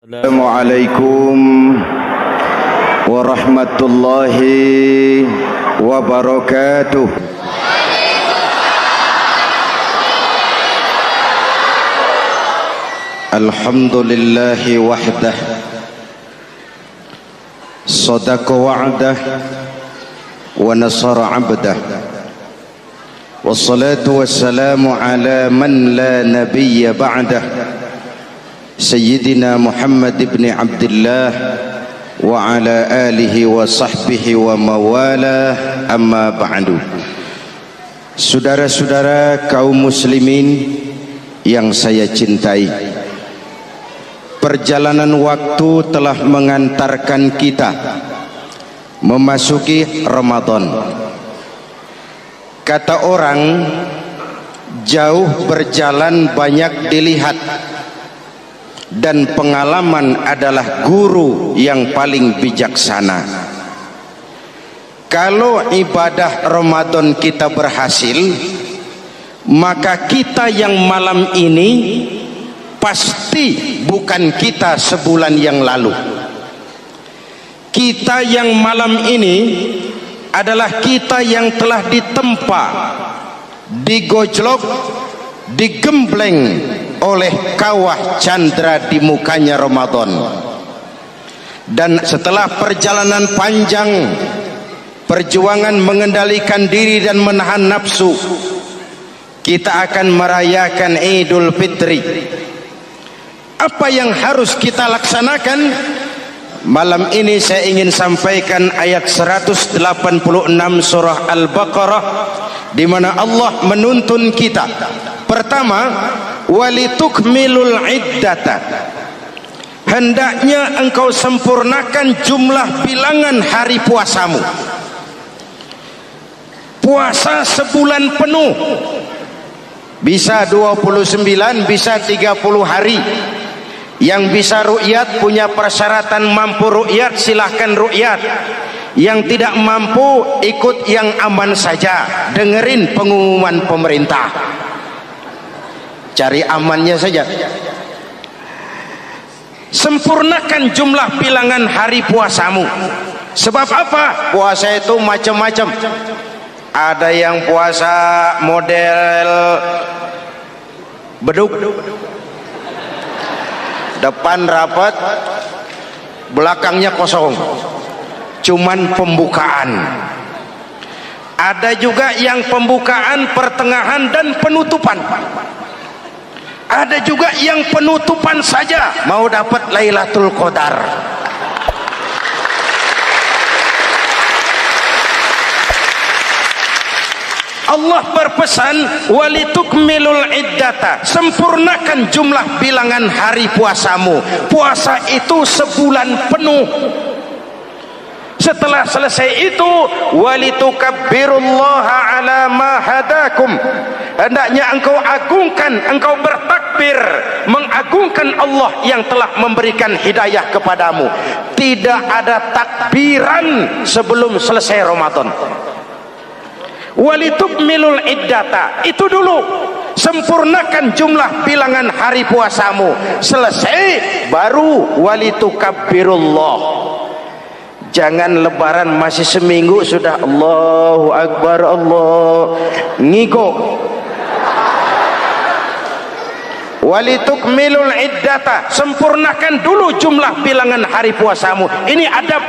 Assalamualaikum warahmatullahi wabarakatuh. Alhamdulillahi wahdah, sadaqa wa'dah wa nasara 'abdah, wassalatu wassalamu ala man la nabiyya ba'dah, Sayyidina Muhammad ibn Abdullah wa ala alihi wa sahbihi wa mawalah, amma ba'du. Saudara-saudara kaum muslimin yang saya cintai, perjalanan waktu telah mengantarkan kita memasuki Ramadan. Kata orang, jauh berjalan banyak dilihat, dan pengalaman adalah guru yang paling bijaksana. Kalau ibadah Ramadan kita berhasil, maka kita yang malam ini pasti bukan kita sebulan yang lalu. Kita yang malam ini adalah kita yang telah ditempa, digojlok, digembleng oleh kawah candra di mukanya Ramadan. Dan setelah perjalanan panjang, perjuangan mengendalikan diri dan menahan nafsu, kita akan merayakan Idul Fitri. Apa yang harus kita laksanakan? Malam ini saya ingin sampaikan ayat 186 surah Al-Baqarah, di mana Allah menuntun kita. Pertama, walitukmilul iddata, hendaknya engkau sempurnakan jumlah bilangan hari puasamu. Puasa sebulan penuh, bisa 29, bisa 30 hari. Yang bisa ru'yat, punya persyaratan mampu ru'yat, silahkan ru'yat. Yang tidak mampu, ikut yang aman saja, dengerin pengumuman pemerintah, cari amannya saja. Sempurnakan jumlah bilangan hari puasamu. Sebab apa? Puasa itu macam-macam. Ada yang puasa model beduk, depan rapat, belakangnya kosong, cuman pembukaan. Ada juga yang pembukaan, pertengahan, dan penutupan. Ada juga yang penutupan saja, mau dapat Lailatul Qadar. Allah berpesan, walitukmilul iddata, sempurnakan jumlah bilangan hari puasamu. Puasa itu sebulan penuh. Setelah selesai itu, walitukabbirullaha ala ma hadakum, hendaknya engkau agungkan, engkau bertakbir, mengagungkan Allah yang telah memberikan hidayah kepadamu. Tidak ada takbiran sebelum selesai Ramadan. Walitukmilul iddata, itu dulu, sempurnakan jumlah bilangan hari puasamu. Selesai baru walitukabbirullah. Jangan lebaran masih seminggu sudah Allahu Akbar, Allah ngiko. Walitukmilul iddata, sempurnakan dulu jumlah bilangan hari puasamu. Ini adab.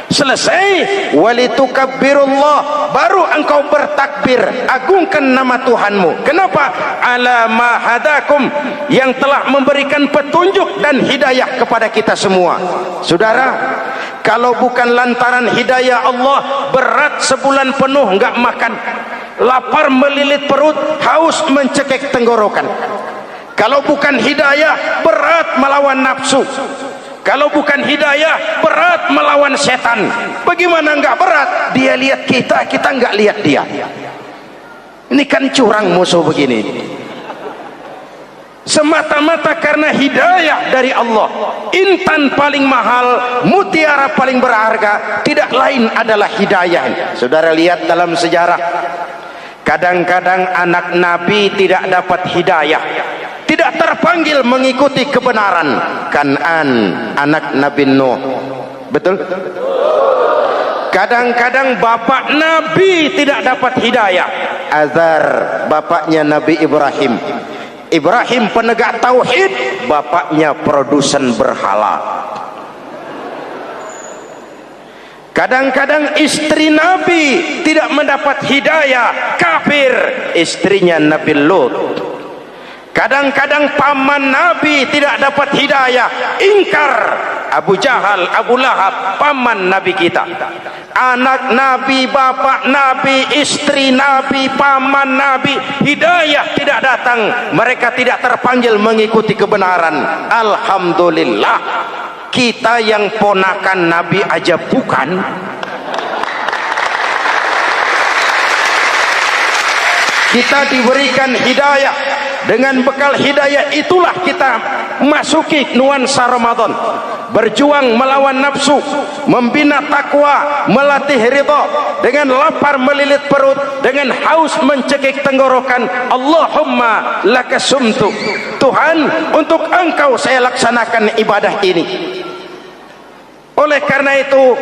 Selesai, walitukabbirullah, baru engkau bertakbir, agungkan nama Tuhanmu. Kenapa? Ala ma hadakum, yang telah memberikan petunjuk dan hidayah kepada kita semua. Saudara, kalau bukan lantaran hidayah Allah, berat sebulan penuh enggak makan, lapar melilit perut, haus mencekik tenggorokan. Kalau bukan hidayah, berat melawan nafsu. Kalau bukan hidayah, berat melawan setan. Bagaimana enggak berat? Dia lihat kita, kita enggak lihat dia. Ini kan curang musuh begini. Semata-mata karena hidayah dari Allah. Intan paling mahal, mutiara paling berharga, tidak lain adalah hidayah. Saudara lihat dalam sejarah, kadang-kadang anak Nabi tidak dapat hidayah. tidak terpanggil mengikuti kebenaran. Kan'an anak Nabi Nuh, betul? Kadang-kadang bapak Nabi tidak dapat hidayah. Azar bapaknya Nabi Ibrahim. Ibrahim penegak tauhid, bapaknya produsen berhala. Kadang-kadang istri Nabi tidak mendapat hidayah, kafir, istrinya Nabi Lut. Kadang-kadang paman Nabi tidak dapat hidayah, ingkar, Abu Jahal, Abu Lahab, paman Nabi kita. Anak Nabi, bapak Nabi, istri Nabi, paman Nabi, hidayah tidak datang, mereka tidak terpanggil mengikuti kebenaran. Alhamdulillah, kita yang ponakan Nabi aja bukan. Kita diberikan hidayah. Dengan bekal hidayah itulah kita masuki nuansa Ramadan. Berjuang melawan nafsu, membina takwa, melatih ridha, dengan lapar melilit perut, dengan haus mencekik tenggorokan. Allahumma lakasumtu, Tuhan, untuk Engkau saya laksanakan ibadah ini. Oleh karena itu,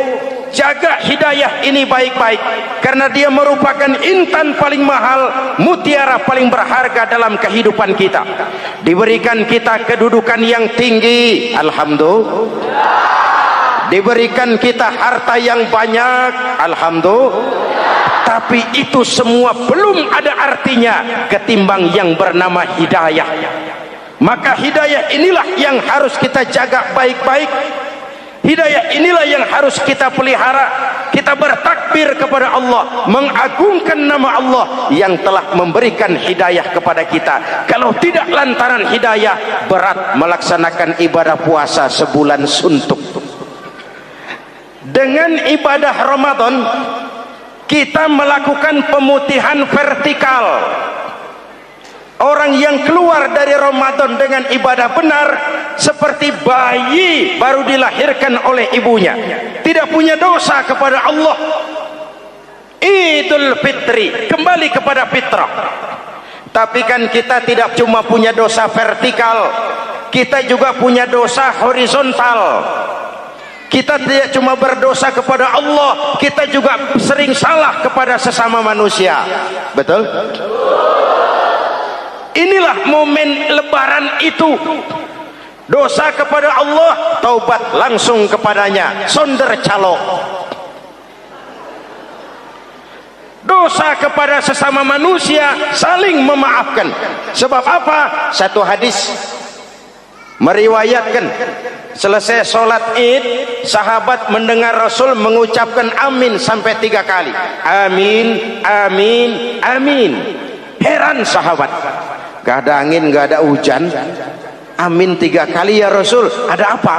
jaga hidayah ini baik-baik, karena dia merupakan intan paling mahal, mutiara paling berharga dalam kehidupan kita. Diberikan kita kedudukan yang tinggi, alhamdulillah. Diberikan kita harta yang banyak, alhamdulillah. Tapi itu semua belum ada artinya ketimbang yang bernama hidayah. Maka hidayah inilah yang harus kita jaga baik-baik. Hidayah inilah yang harus kita pelihara. Kita bertakbir kepada Allah, mengagungkan nama Allah yang telah memberikan hidayah kepada kita. Kalau tidak lantaran hidayah, berat melaksanakan ibadah puasa sebulan suntuk. Dengan ibadah Ramadan, kita melakukan pemutihan vertikal. Orang yang keluar dari Ramadan dengan ibadah benar seperti bayi baru dilahirkan oleh ibunya, tidak punya dosa kepada Allah. Idul Fitri, kembali kepada fitrah. Tapi kan kita tidak cuma punya dosa vertikal, kita juga punya dosa horizontal. Kita tidak cuma berdosa kepada Allah, kita juga sering salah kepada sesama manusia. Betul? Inilah momen lebaran itu. Dosa kepada Allah, taubat langsung kepadanya, sonder calo. Dosa kepada sesama manusia, saling memaafkan. Sebab apa? Satu hadis meriwayatkan, selesai sholat id, sahabat mendengar Rasul mengucapkan amin sampai 3 kali. Amin, amin, amin. Heran sahabat, gak ada angin, gak ada hujan, amin 3 kali ya Rasul, ada apa?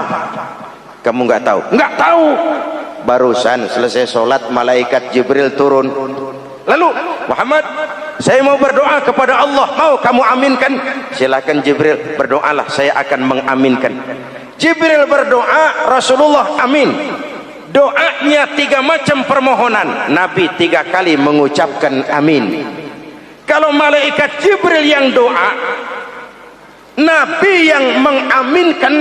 Kamu nggak tahu? Nggak tahu. Barusan selesai sholat, malaikat Jibril turun. Lalu, Muhammad, saya mau berdoa kepada Allah, mau kamu aminkan? Silakan Jibril, berdoalah, saya akan mengaminkan. Jibril berdoa, Rasulullah amin. Doanya 3 macam permohonan, Nabi 3 kali mengucapkan amin. Kalau malaikat Jibril yang doa, Nabi yang mengaminkan.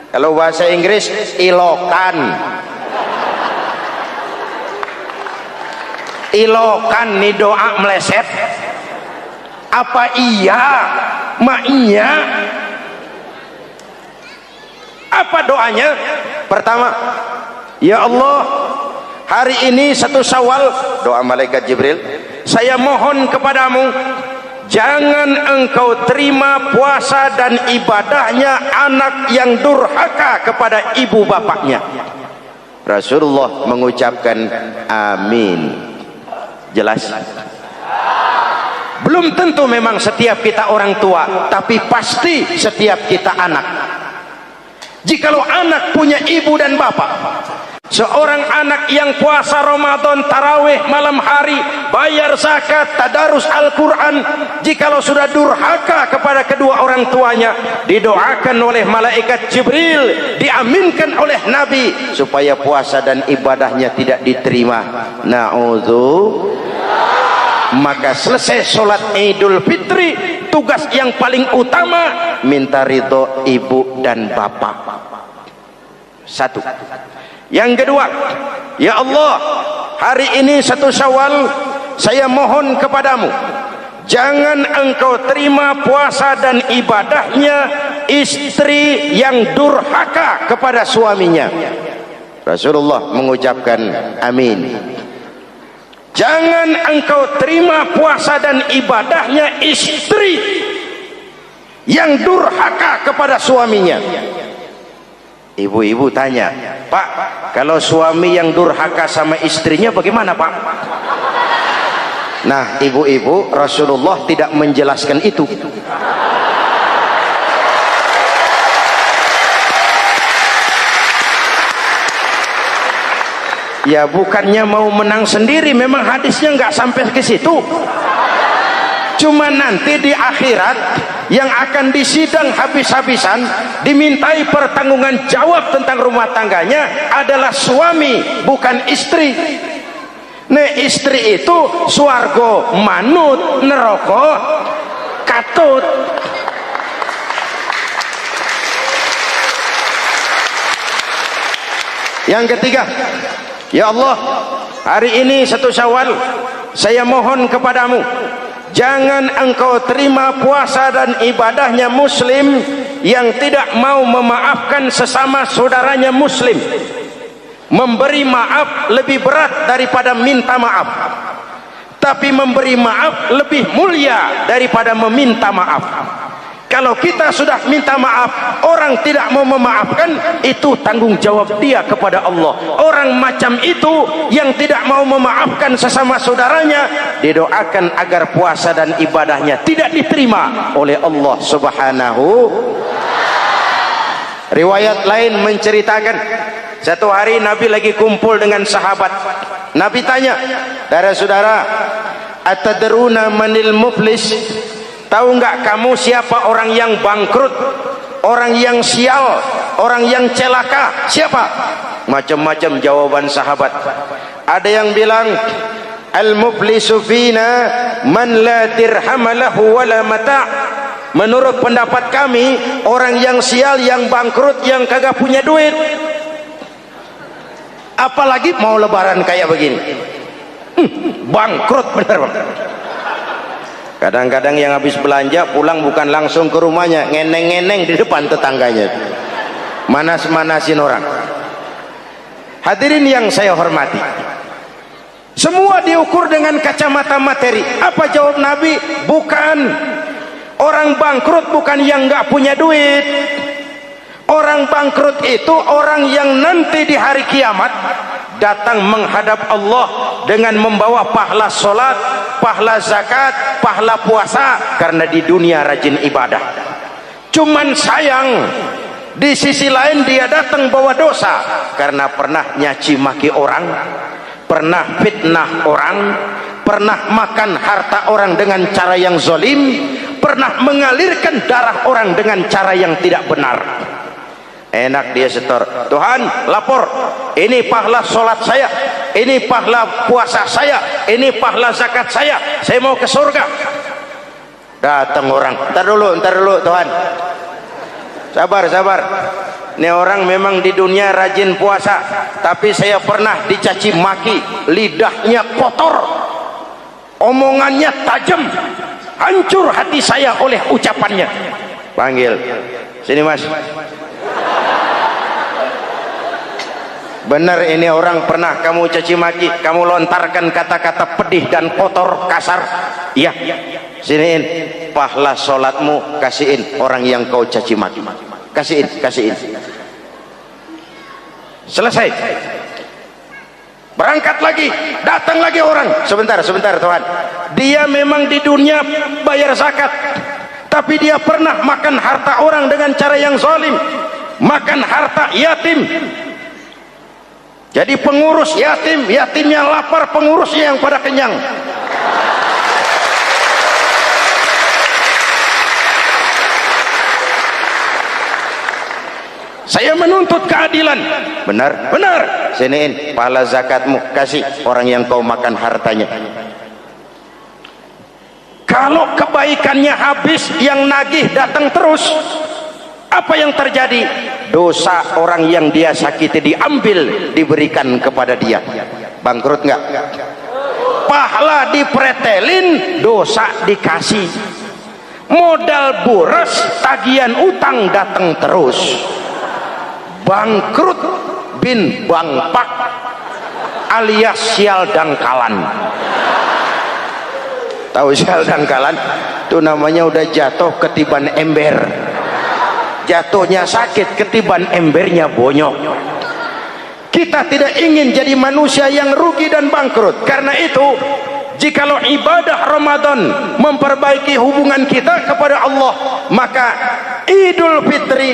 Kalau bahasa Inggris, ilokan. Ilokan nih doa meleset. Apa iya? Ma iya? Apa doanya? Pertama, ya Allah, hari ini 1 Syawal, doa malaikat Jibril, saya mohon kepadamu, jangan engkau terima puasa dan ibadahnya anak yang durhaka kepada ibu bapaknya. Rasulullah mengucapkan amin. Jelas? Belum tentu memang setiap kita orang tua, tapi pasti setiap kita anak. Jikalau anak punya ibu dan bapak, seorang anak yang puasa Ramadan, tarawih malam hari, bayar zakat, tadarus Al-Quran, jikalau sudah durhaka kepada kedua orang tuanya, didoakan oleh malaikat Jibril, diaminkan oleh Nabi supaya puasa dan ibadahnya tidak diterima. Na'udzu. Maka selesai sholat Idul Fitri, tugas yang paling utama minta ridho ibu dan bapak. Satu. Yang kedua, ya Allah, hari ini 1 Syawal, saya mohon kepadamu, jangan engkau terima puasa dan ibadahnya istri yang durhaka kepada suaminya. Rasulullah mengucapkan amin. Jangan engkau terima puasa dan ibadahnya istri yang durhaka kepada suaminya. Ibu-ibu tanya, Pak, kalau suami yang durhaka sama istrinya bagaimana, Pak? Nah, ibu-ibu, Rasulullah tidak menjelaskan itu. Ya bukannya mau menang sendiri, memang hadisnya nggak sampai ke situ. Cuma nanti di akhirat yang akan disidang habis-habisan, dimintai pertanggungan jawab tentang rumah tangganya adalah suami, bukan istri. Nah, istri itu swarga manut, neraka katut. Yang ketiga, ya Allah, hari ini 1 Syawal, saya mohon kepadamu, jangan engkau terima puasa dan ibadahnya muslim yang tidak mau memaafkan sesama saudaranya muslim. Memberi maaf lebih berat daripada minta maaf, tapi memberi maaf lebih mulia daripada meminta maaf. Kalau kita sudah minta maaf, orang tidak mau memaafkan, itu tanggung jawab dia kepada Allah. Orang macam itu yang tidak mau memaafkan sesama saudaranya, didoakan agar puasa dan ibadahnya tidak diterima oleh Allah Subhanahu. Riwayat lain menceritakan, satu hari Nabi lagi kumpul dengan sahabat. Nabi tanya, saudara-saudara, atadruna manil muflis? Tahu nggak kamu siapa orang yang bangkrut, orang yang sial, orang yang celaka? Siapa? Macam-macam jawaban sahabat. Ada yang bilang, al-muflisu fina man la dirham lahu wala mata'. Menurut pendapat kami, orang yang sial, yang bangkrut, yang kagak punya duit. Apalagi mau lebaran kayak begini, bangkrut bener bang. Kadang-kadang yang habis belanja pulang bukan langsung ke rumahnya, ngeneng-ngeneng di depan tetangganya, manas-manasin orang. Hadirin yang saya hormati, semua diukur dengan kacamata materi. Apa jawab Nabi? Bukan. Orang bangkrut bukan yang nggak punya duit. Orang bangkrut itu orang yang nanti di hari kiamat datang menghadap Allah dengan membawa pahala solat, pahala zakat, pahala puasa, karena di dunia rajin ibadah. Cuman sayang, di sisi lain dia datang bawa dosa karena pernah nyaci maki orang, pernah fitnah orang, pernah makan harta orang dengan cara yang zolim, pernah mengalirkan darah orang dengan cara yang tidak benar. Enak dia setor, Tuhan lapor, ini pahala sholat saya, ini pahala puasa saya, ini pahala zakat saya mau ke surga. Datang orang, ntar dulu Tuhan, sabar. Ini orang memang di dunia rajin puasa, tapi saya pernah dicaci maki, lidahnya kotor, omongannya tajam, hancur hati saya oleh ucapannya. Panggil, sini mas. Benar ini orang pernah kamu caci maki, kamu lontarkan kata-kata pedih dan kotor, kasar. Iya, siniin pahala sholatmu, kasihin orang yang kau caci maki, kasihin. Selesai, berangkat lagi, datang lagi orang. Sebentar Tuhan, dia memang di dunia bayar zakat, tapi dia pernah makan harta orang dengan cara yang zalim, makan harta yatim. Jadi pengurus yatim, yatimnya lapar, pengurusnya yang pada kenyang. Saya menuntut keadilan. Benar. Siniin pahala zakatmu, kasih orang yang kau makan hartanya. Kalau kebaikannya habis, yang nagih datang terus, apa yang terjadi? Dosa orang yang dia sakiti diambil, diberikan kepada dia. Bangkrut nggak? Pahala dipretelin, dosa dikasih. Modal boros, tagihan utang datang terus. Bangkrut bin bangpak alias sial dangkalan. Tahu sial dangkalan? Itu namanya udah jatuh ketiban ember. Jatuhnya sakit, ketiban embernya bonyok. Kita tidak ingin jadi manusia yang rugi dan bangkrut. Karena itu, jikalau ibadah Ramadan memperbaiki hubungan kita kepada Allah, maka Idul Fitri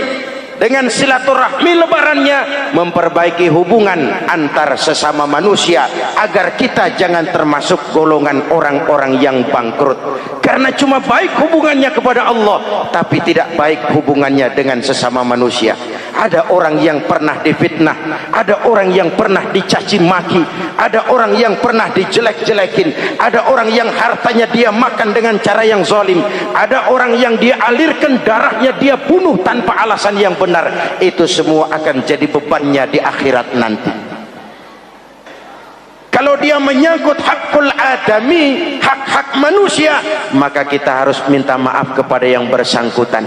dengan silaturahmi lebarannya memperbaiki hubungan antar sesama manusia, agar kita jangan termasuk golongan orang-orang yang bangkrut. Karena cuma baik hubungannya kepada Allah, tapi tidak baik hubungannya dengan sesama manusia. Ada orang yang pernah difitnah, ada orang yang pernah dicaci maki, ada orang yang pernah dijelek-jelekin, ada orang yang hartanya dia makan dengan cara yang zalim, ada orang yang dia alirkan darahnya, dia bunuh tanpa alasan yang benar. Itu semua akan jadi bebannya di akhirat nanti. Kalau dia menyangkut hakul adami, hak-hak manusia, maka kita harus minta maaf kepada yang bersangkutan.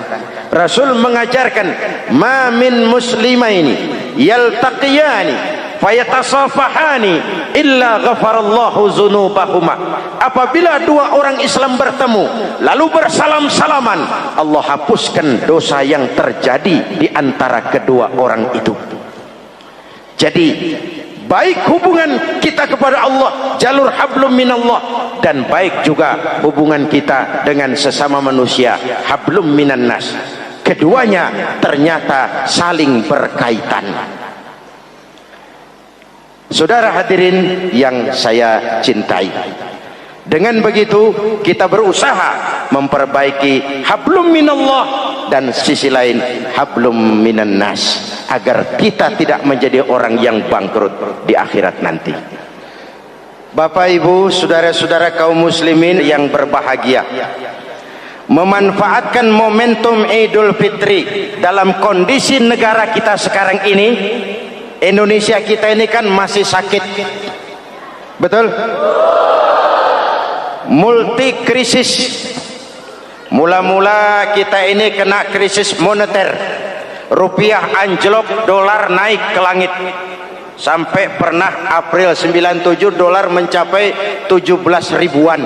Rasul mengajarkan, ma min muslimaini yaltaqiyani fayatasafahani illa ghafarallahu dzunubahuma. Apabila dua orang Islam bertemu lalu bersalam-salaman, Allah hapuskan dosa yang terjadi di antara kedua orang itu. Jadi baik hubungan kita kepada Allah, jalur hablum minallah, dan baik juga hubungan kita dengan sesama manusia, hablum minan nas. Keduanya ternyata saling berkaitan. Saudara hadirin yang saya cintai, dengan begitu kita berusaha memperbaiki hablum minallah dan sisi lain hablum minan nas, agar kita tidak menjadi orang yang bangkrut di akhirat nanti. Bapak Ibu, saudara-saudara kaum muslimin yang berbahagia, memanfaatkan momentum Idul Fitri dalam kondisi negara kita sekarang ini. Indonesia kita ini kan masih sakit, betul? Multi krisis. Mula-mula kita ini kena krisis moneter, rupiah anjlok, dolar naik ke langit, sampai pernah April 97 dolar mencapai 17 ribuan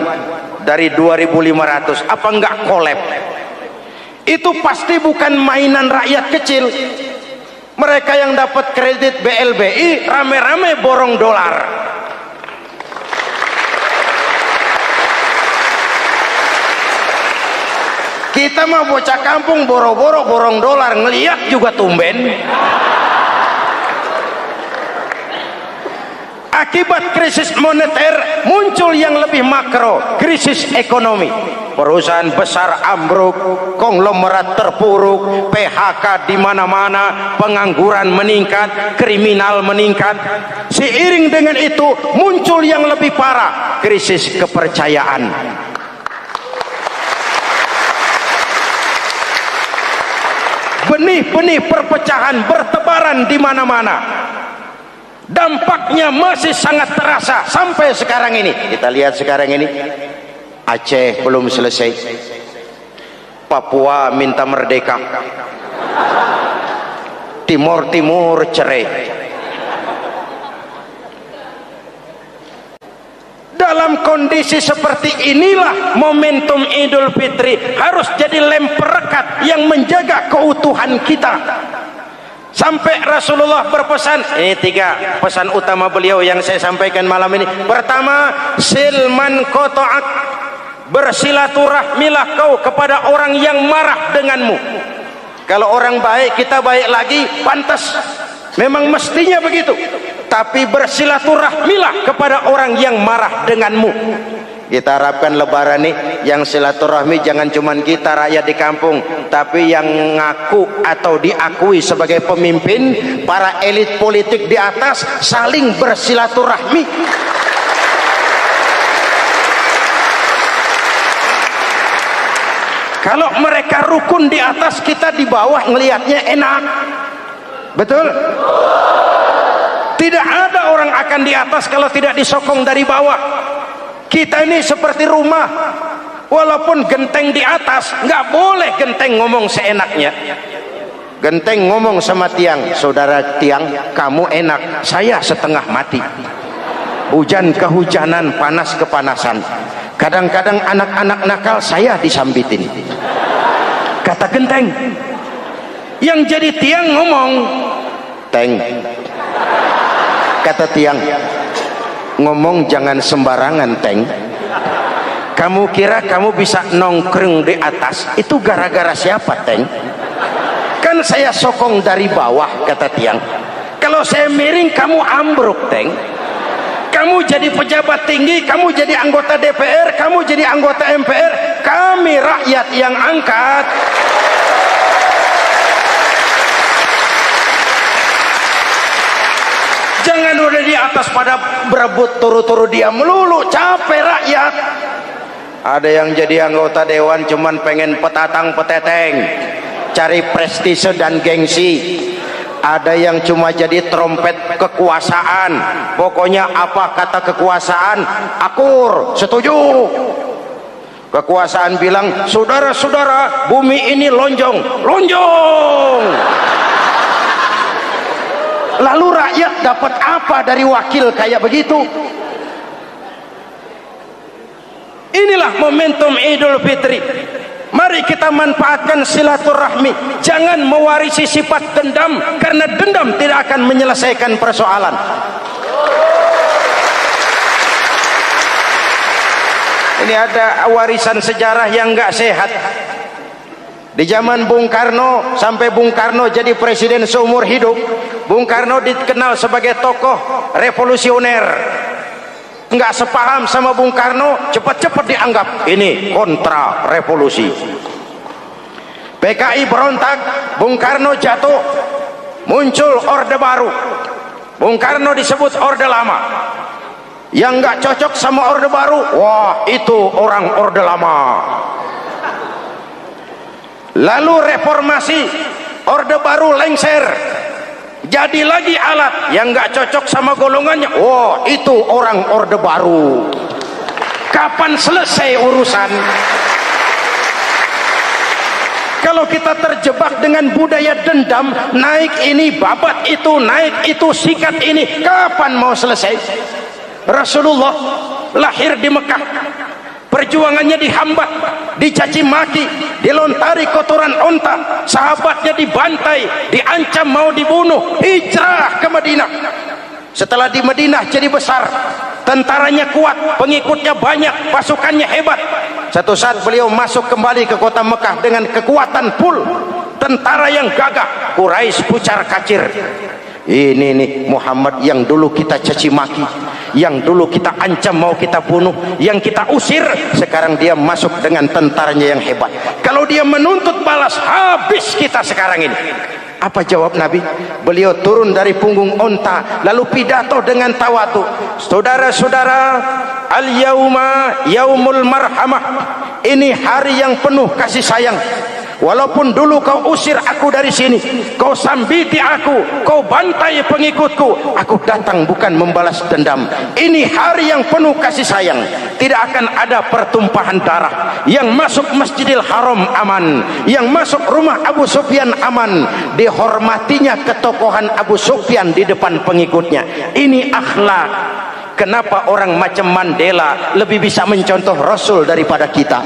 dari 2.500. Apa enggak kolab? Itu pasti bukan mainan rakyat kecil. Mereka yang dapat kredit BLBI rame-rame borong dolar. Kita mah bocah kampung boro-boro borong dolar, ngeliat juga tumben. Akibat krisis moneter muncul yang lebih makro, krisis ekonomi. Perusahaan besar ambruk, konglomerat terpuruk, PHK di mana-mana, pengangguran meningkat, kriminal meningkat. Seiring dengan itu muncul yang lebih parah, krisis kepercayaan. Benih-benih perpecahan bertebaran di mana-mana. Dampaknya masih sangat terasa sampai sekarang ini. Kita lihat sekarang ini, Aceh belum selesai, Papua minta merdeka, Timur Timur cerai. Dalam kondisi seperti inilah momentum Idul Fitri harus jadi lem perekat yang menjaga keutuhan kita. Sampai Rasulullah berpesan, ini 3 pesan utama beliau yang saya sampaikan malam ini. Pertama, silman qata'ak, bersilaturahmilah kau kepada orang yang marah denganmu. Kalau orang baik kita baik lagi, pantas, memang mestinya begitu. Tapi bersilaturahmilah kepada orang yang marah denganmu. Kita harapkan lebaran nih yang silaturahmi jangan cuman kita rakyat di kampung, tapi yang ngaku atau diakui sebagai pemimpin, para elit politik di atas saling bersilaturahmi. Kalau mereka rukun di atas, kita di bawah ngelihatnya enak. Betul? Tidak ada orang akan di atas kalau tidak disokong dari bawah. Kita ini seperti rumah, walaupun genteng di atas, nggak boleh genteng ngomong seenaknya. Genteng ngomong sama tiang, saudara tiang, kamu enak, saya setengah mati. Hujan kehujanan, panas kepanasan. Kadang-kadang anak-anak nakal saya disambitin. Kata genteng. Yang jadi tiang ngomong, teng. Kata tiang, ngomong jangan sembarangan, teng. Kamu kira kamu bisa nongkrong di atas, itu gara-gara siapa, teng? Kan saya sokong dari bawah, kata tiang. Kalau saya miring, kamu ambruk, teng. Kamu jadi pejabat tinggi, kamu jadi anggota DPR, kamu jadi anggota MPR, kami rakyat yang angkat. Jangan udah di atas pada berebut turu-turu dia melulu, capek rakyat. Ada yang jadi anggota dewan cuman pengen petatang peteteng, cari prestise dan gengsi. Ada yang cuma jadi trompet kekuasaan, pokoknya apa kata kekuasaan akur, setuju. Kekuasaan bilang, saudara-saudara, bumi ini lonjong, lonjong. Lalu rakyat dapat apa dari wakil kayak begitu? Inilah momentum Idul Fitri. Mari kita manfaatkan silaturahmi. Jangan mewarisi sifat dendam, karena dendam tidak akan menyelesaikan persoalan. Ini ada warisan sejarah yang enggak sehat. Di zaman Bung Karno, sampai Bung Karno jadi presiden seumur hidup, Bung Karno dikenal sebagai tokoh revolusioner. Enggak sepaham sama Bung Karno, cepat-cepat dianggap ini kontra revolusi. PKI berontak, Bung Karno jatuh, muncul orde baru. Bung Karno disebut orde lama. Yang enggak cocok sama orde baru, wah itu orang orde lama. Lalu reformasi, orde baru lengser, jadi lagi alat yang nggak cocok sama golongannya. Oh, itu orang orde baru. Kapan selesai urusan? Kalau kita terjebak dengan budaya dendam, naik ini babat itu, naik itu sikat ini, kapan mau selesai? Rasulullah lahir di Mekah, perjuangannya dihambat, dicaci maki, dilontari kotoran onta, sahabatnya dibantai, diancam mau dibunuh, hijrah ke Madinah. Setelah di Madinah jadi besar, tentaranya kuat, pengikutnya banyak, pasukannya hebat. Satu saat beliau masuk kembali ke kota Mekah dengan kekuatan full, tentara yang gagah, Quraisy pucar kacir. Ini nih Muhammad yang dulu kita caci maki, yang dulu kita ancam mau kita bunuh, yang kita usir, sekarang dia masuk dengan tentaranya yang hebat. Kalau dia menuntut balas, habis kita sekarang ini. Apa jawab Nabi? Beliau turun dari punggung onta, lalu pidato dengan tawadu. Saudara-saudara, al-yauma yaumul marhamah. Ini hari yang penuh kasih sayang. Walaupun dulu kau usir aku dari sini, kau sambiti aku, kau bantai pengikutku, aku datang bukan membalas dendam. Ini hari yang penuh kasih sayang. Tidak akan ada pertumpahan darah. Yang masuk Masjidil Haram aman, yang masuk rumah Abu Sufyan aman. Dihormatinya ketokohan Abu Sufyan di depan pengikutnya. Ini akhlak. Kenapa orang macam Mandela lebih bisa mencontoh Rasul daripada kita?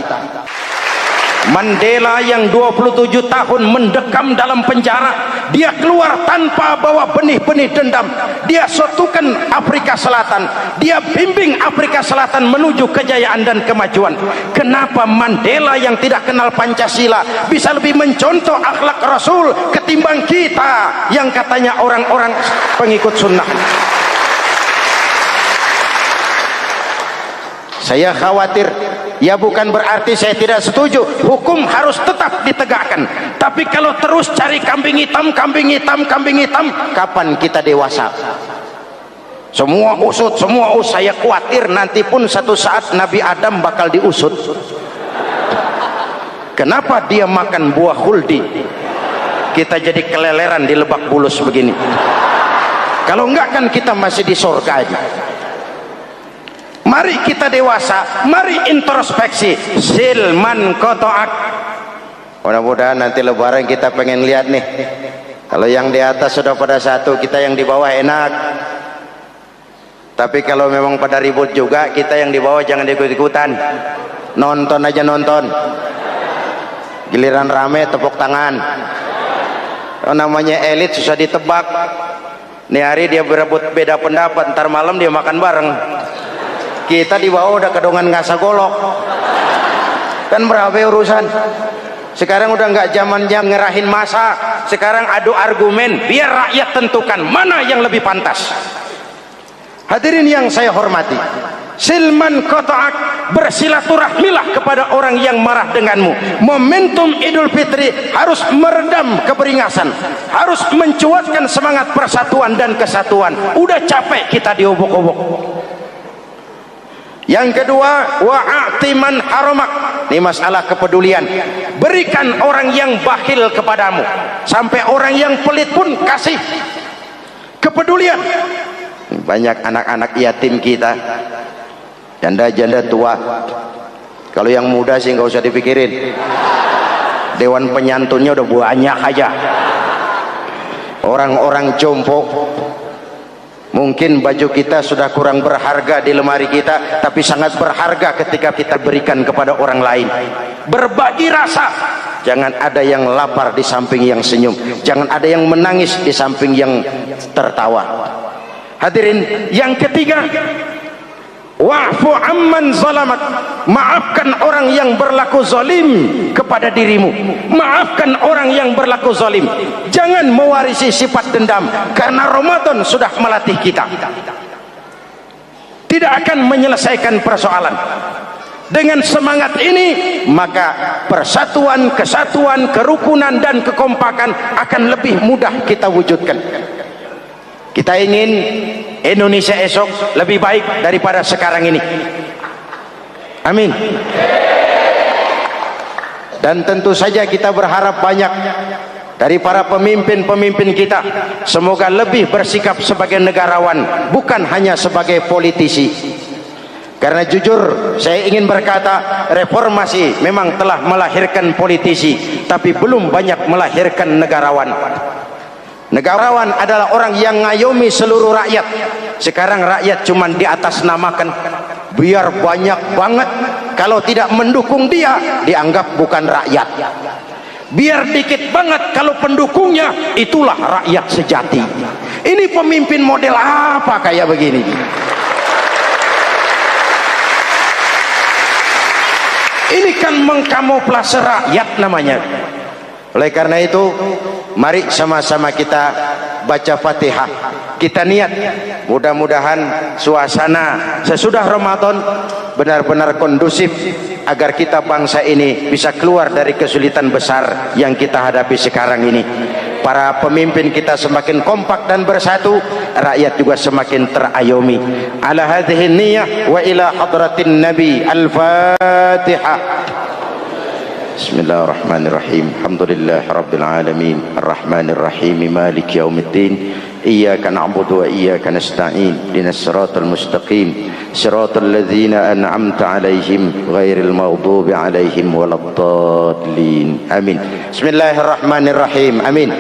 Mandela yang 27 tahun mendekam dalam penjara, dia keluar tanpa bawa benih-benih dendam. Dia satukan Afrika Selatan, dia bimbing Afrika Selatan menuju kejayaan dan kemajuan. Kenapa Mandela yang tidak kenal Pancasila bisa lebih mencontoh akhlak Rasul ketimbang kita yang katanya orang-orang pengikut sunnah? Saya khawatir. Ya bukan berarti saya tidak setuju, hukum harus tetap ditegakkan. Tapi kalau terus cari kambing hitam, kambing hitam, kambing hitam, kapan kita dewasa? Semua usut, semua saya khawatir nanti pun satu saat Nabi Adam bakal diusut. Kenapa dia makan buah khuldi, kita jadi keleleran di Lebak Bulus begini? Kalau enggak kan kita masih di surga aja. Mari kita dewasa, mari introspeksi. Silman qata'ak. Mudah-mudahan nanti lebaran kita pengen lihat nih, kalau yang di atas sudah pada satu, kita yang di bawah enak. Tapi kalau memang pada ribut juga, kita yang di bawah jangan ikut-ikutan. Nonton aja, nonton. Giliran rame tepuk tangan. Oh, namanya elit susah ditebak. Nih hari dia berebut beda pendapat, ntar malam dia makan bareng. Kita di bawah udah kedongan ngasa golok. Kan berapa urusan? Sekarang udah nggak zamannya ngerahin masa. Sekarang adu argumen, biar rakyat tentukan mana yang lebih pantas. Hadirin yang saya hormati, silman qata'ak, bersilaturahmilah kepada orang yang marah denganmu. Momentum Idul Fitri harus meredam keberingasan, harus mencuatkan semangat persatuan dan kesatuan. Udah capek kita diobok-obok. Yang kedua, wa'ati man haramak. Ini masalah kepedulian. Berikan orang yang bakhil kepadamu, sampai orang yang pelit pun kasih. Kepedulian. Banyak anak-anak yatim kita, janda-janda tua. Kalau yang muda sih nggak usah dipikirin, dewan penyantunnya udah banyak aja. Orang-orang jompo, mungkin baju kita sudah kurang berharga di lemari kita, tapi sangat berharga ketika kita berikan kepada orang lain. Berbagi rasa. Jangan ada yang lapar di samping yang senyum, jangan ada yang menangis di samping yang tertawa. Hadirin yang ketiga, wa'fu amman zalamak. Maafkan orang yang berlaku zalim kepada dirimu. Maafkan orang yang berlaku zalim. Jangan mewarisi sifat dendam, karena Ramadan sudah melatih kita. Tidak akan menyelesaikan persoalan. Dengan semangat ini, maka persatuan, kesatuan, kerukunan dan kekompakan akan lebih mudah kita wujudkan. Kita ingin Indonesia esok lebih baik daripada sekarang ini. Amin. Dan tentu saja kita berharap banyak dari para pemimpin-pemimpin kita. Semoga lebih bersikap sebagai negarawan, bukan hanya sebagai politisi. Karena jujur saya ingin berkata, reformasi memang telah melahirkan politisi, tapi belum banyak melahirkan negarawan. Negarawan adalah orang yang ngayomi seluruh rakyat. Sekarang rakyat cuma di atas namakan, biar banyak banget. Kalau tidak mendukung dia, dianggap bukan rakyat. Biar dikit banget, kalau pendukungnya, itulah rakyat sejati. Ini pemimpin model apa kayak begini? Ini kan mengkamuflase rakyat namanya. Oleh karena itu, mari sama-sama kita baca Fatihah. Kita niat, mudah-mudahan suasana sesudah Ramadan benar-benar kondusif, agar kita bangsa ini bisa keluar dari kesulitan besar yang kita hadapi sekarang ini. Para pemimpin kita semakin kompak dan bersatu, rakyat juga semakin terayomi. Ala hadhihi niyyah wa ila hadratin nabi. Al-Fatihah. Bismillahirrahmanirrahim. Alhamdulillahi rabbil alamin, arrahmanir rahim, maliki yaumiddin. Iyyaka na'budu wa iyyaka nasta'in. Ihdinas siratal mustaqim, siratal ladzina an'amta 'alaihim ghairil maghdubi 'alaihim waladdallin. Amin. Bismillahirrahmanirrahim. Amin.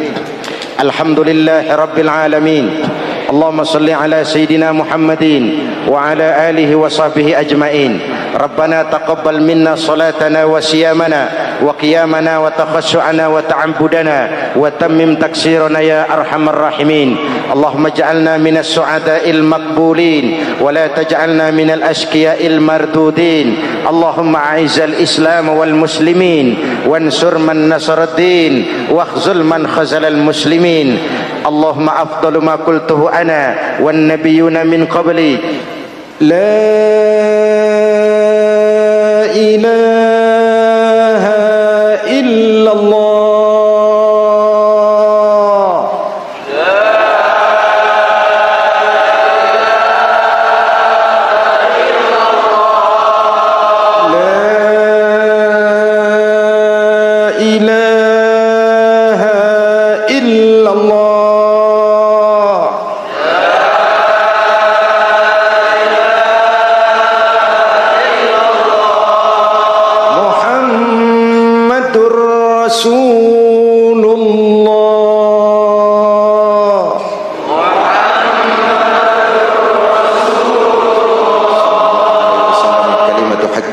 Alhamdulillahi rabbil alamin. Allahumma salli ala sayyidina Muhammadin wa ala alihi wa sahbihi ajma'in. Rabbana taqabbal minna salatana wa siyamana wa qiyamana wa takhassu'ana wa ta'abbudana wa tammim taksirana ya arhamar rahimin. Allahumma ij'alna minas su'ada'il maqbulin wa la taj'alna minal ashqiya'il mardudin. Allahumma a'izzal islam wal muslimin wansur man nasaraddin wakhzul man khazalal muslimin. Allahumma afdalu ma qultuhu ana wan nabiyyuna min qabli, la ilaha illallah. La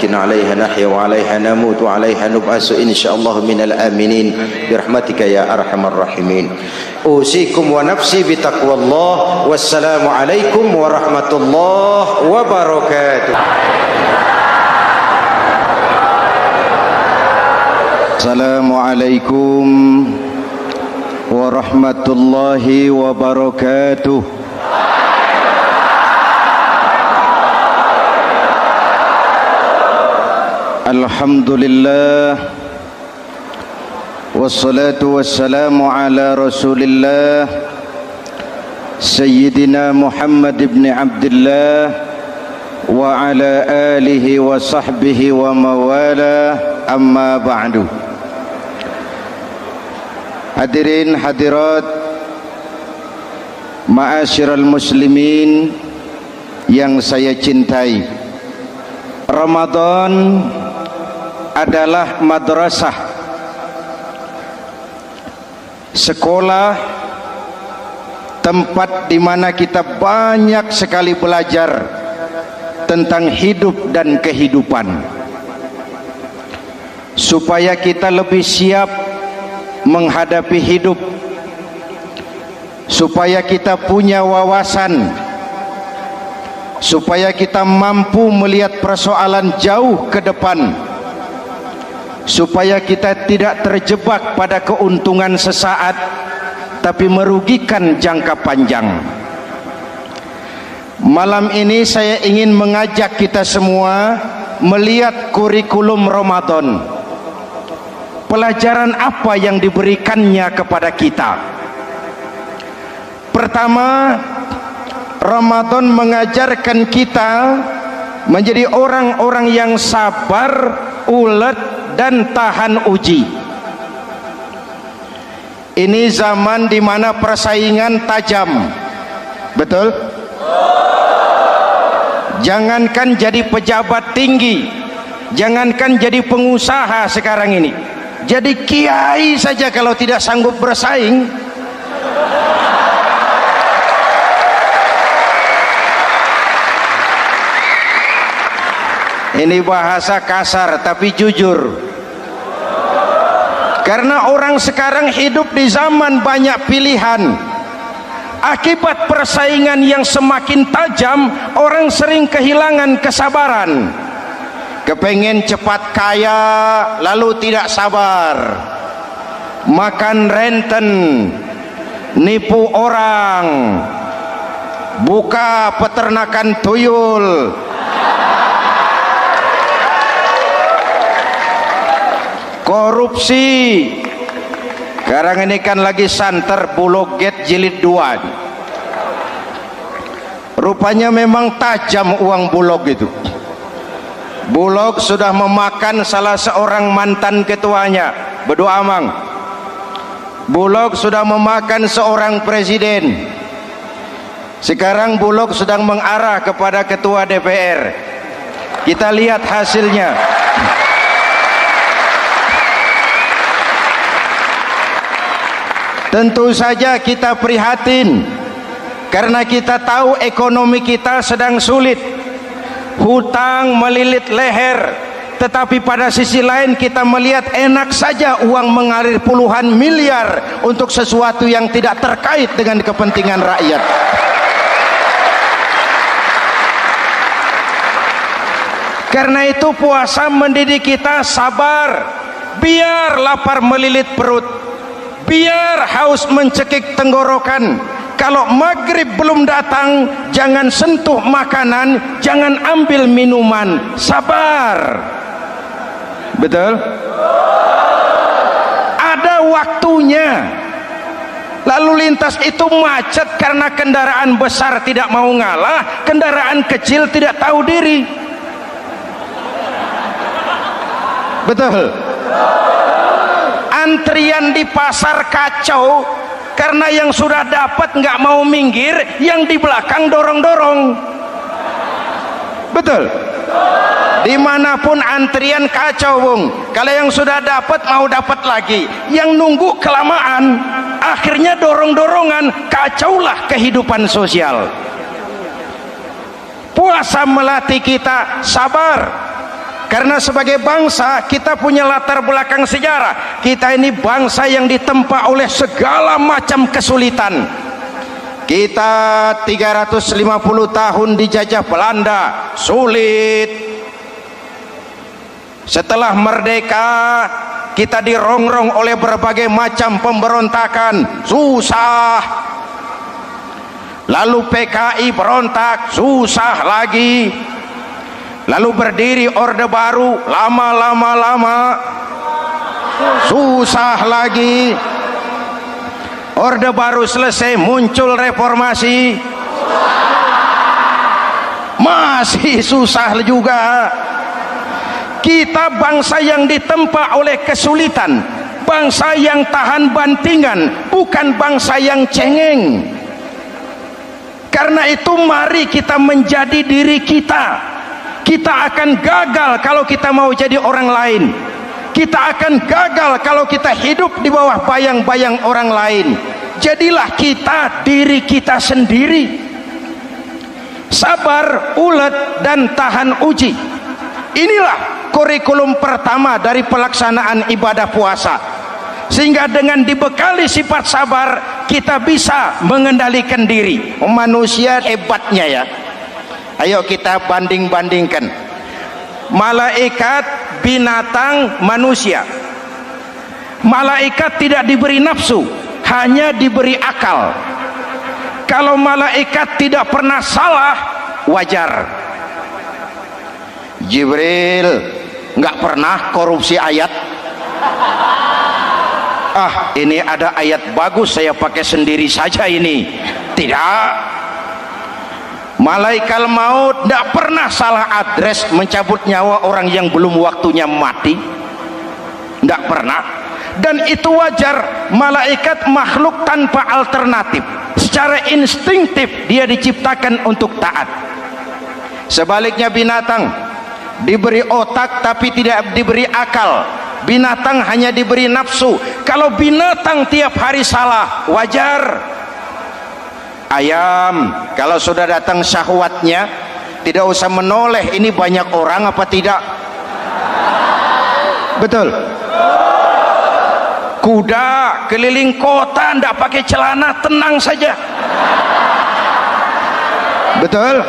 mahajjatin 'alaiha nahya wa 'alaiha namut wa 'alaiha nub'asu insyaallah minal aminin birahmatika ya arhamar rahimin. Usikum wa nafsi bitaqwallah. Wassalamu alaikum warahmatullahi wabarakatuh. Assalamualaikum warahmatullahi wabarakatuh. Alhamdulillah wassalatu wassalamu ala rasulillah Sayyidina Muhammad ibn Abdullah wa ala alihi wa sahbihi wa mawala, amma ba'du. Hadirin hadirat ma'asyiral muslimin yang saya cintai, Ramadan adalah madrasah, sekolah, tempat di mana kita banyak sekali belajar tentang hidup dan kehidupan, supaya kita lebih siap menghadapi hidup, supaya kita punya wawasan, supaya kita mampu melihat persoalan jauh ke depan, supaya kita tidak terjebak pada keuntungan sesaat tapi merugikan jangka panjang. Malam ini saya ingin mengajak kita semua melihat kurikulum Ramadan. Pelajaran apa yang diberikannya kepada kita? Pertama, Ramadan mengajarkan kita menjadi orang-orang yang sabar, ulet, dan tahan uji. Ini zaman di mana persaingan tajam, betul? Jangankan jadi pejabat tinggi, jangankan jadi pengusaha sekarang ini, jadi kiai saja kalau tidak sanggup bersaing, ini bahasa kasar tapi jujur, karena orang sekarang hidup di zaman banyak pilihan. Akibat persaingan yang semakin tajam, orang sering kehilangan kesabaran. Kepengen cepat kaya lalu tidak sabar, makan renten, nipu orang, buka peternakan tuyul, korupsi. Sekarang ini kan lagi santer Bulog Gate jilid 2. Rupanya memang tajam uang Bulog itu. Bulog sudah memakan salah seorang mantan ketuanya, berdoa Amang. Bulog sudah memakan seorang presiden. Sekarang Bulog sedang mengarah kepada ketua DPR. Kita lihat hasilnya. Tentu saja kita prihatin, karena kita tahu ekonomi kita sedang sulit, hutang melilit leher. Tetapi pada sisi lain kita melihat enak saja uang mengalir puluhan miliar untuk sesuatu yang tidak terkait dengan kepentingan rakyat. Karena itu puasa mendidik kita sabar, biar lapar melilit perut, biar haus mencekik tenggorokan. Kalau maghrib belum datang, jangan sentuh makanan, jangan ambil minuman, sabar. Betul? Ada waktunya. Lalu lintas itu macet karena kendaraan besar tidak mau ngalah, kendaraan kecil tidak tahu diri. Betul? Antrian di pasar kacau karena yang sudah dapat nggak mau minggir, yang di belakang dorong-dorong. Betul? Dimanapun antrian kacau, Bung. Kalau yang sudah dapat mau dapat lagi, yang nunggu kelamaan, akhirnya dorong-dorongan, kacaulah kehidupan sosial. Puasa melatih kita sabar, Karena sebagai bangsa kita punya latar belakang sejarah. Kita ini bangsa yang ditempa oleh segala macam kesulitan. Kita 350 tahun dijajah Belanda, sulit. Setelah merdeka kita dirongrong oleh berbagai macam pemberontakan, susah. Lalu PKI berontak, susah lagi. Lalu berdiri Orde Baru, lama, susah lagi. Orde Baru selesai, muncul reformasi, masih susah juga. Kita bangsa yang ditempa oleh kesulitan, bangsa yang tahan bantingan, bukan bangsa yang cengeng. Karena itu mari kita menjadi diri kita. Kita akan gagal kalau kita mau jadi orang lain. Kita akan gagal kalau kita hidup di bawah bayang-bayang orang lain. Jadilah kita diri kita sendiri. Sabar, ulet, dan tahan uji. Inilah kurikulum pertama dari pelaksanaan ibadah puasa. Sehingga dengan dibekali sifat sabar, kita bisa mengendalikan diri. Manusia hebatnya ya. Ayo kita banding-bandingkan malaikat, binatang, manusia. Malaikat tidak diberi nafsu, hanya diberi akal. Kalau malaikat tidak pernah salah, wajar. Jibril nggak pernah korupsi ayat. Ini ada ayat bagus, saya pakai sendiri saja ini. Tidak. Malaikat maut tidak pernah salah address mencabut nyawa orang yang belum waktunya mati, tidak pernah. Dan itu wajar. Malaikat makhluk tanpa alternatif, secara instingtif dia diciptakan untuk taat. Sebaliknya binatang diberi otak tapi tidak diberi akal. Binatang hanya diberi nafsu. Kalau binatang tiap hari salah, wajar. Ayam kalau sudah datang syahwatnya tidak usah menoleh, ini banyak orang apa tidak, betul. Kuda keliling kota tidak pakai celana, tenang saja, betul.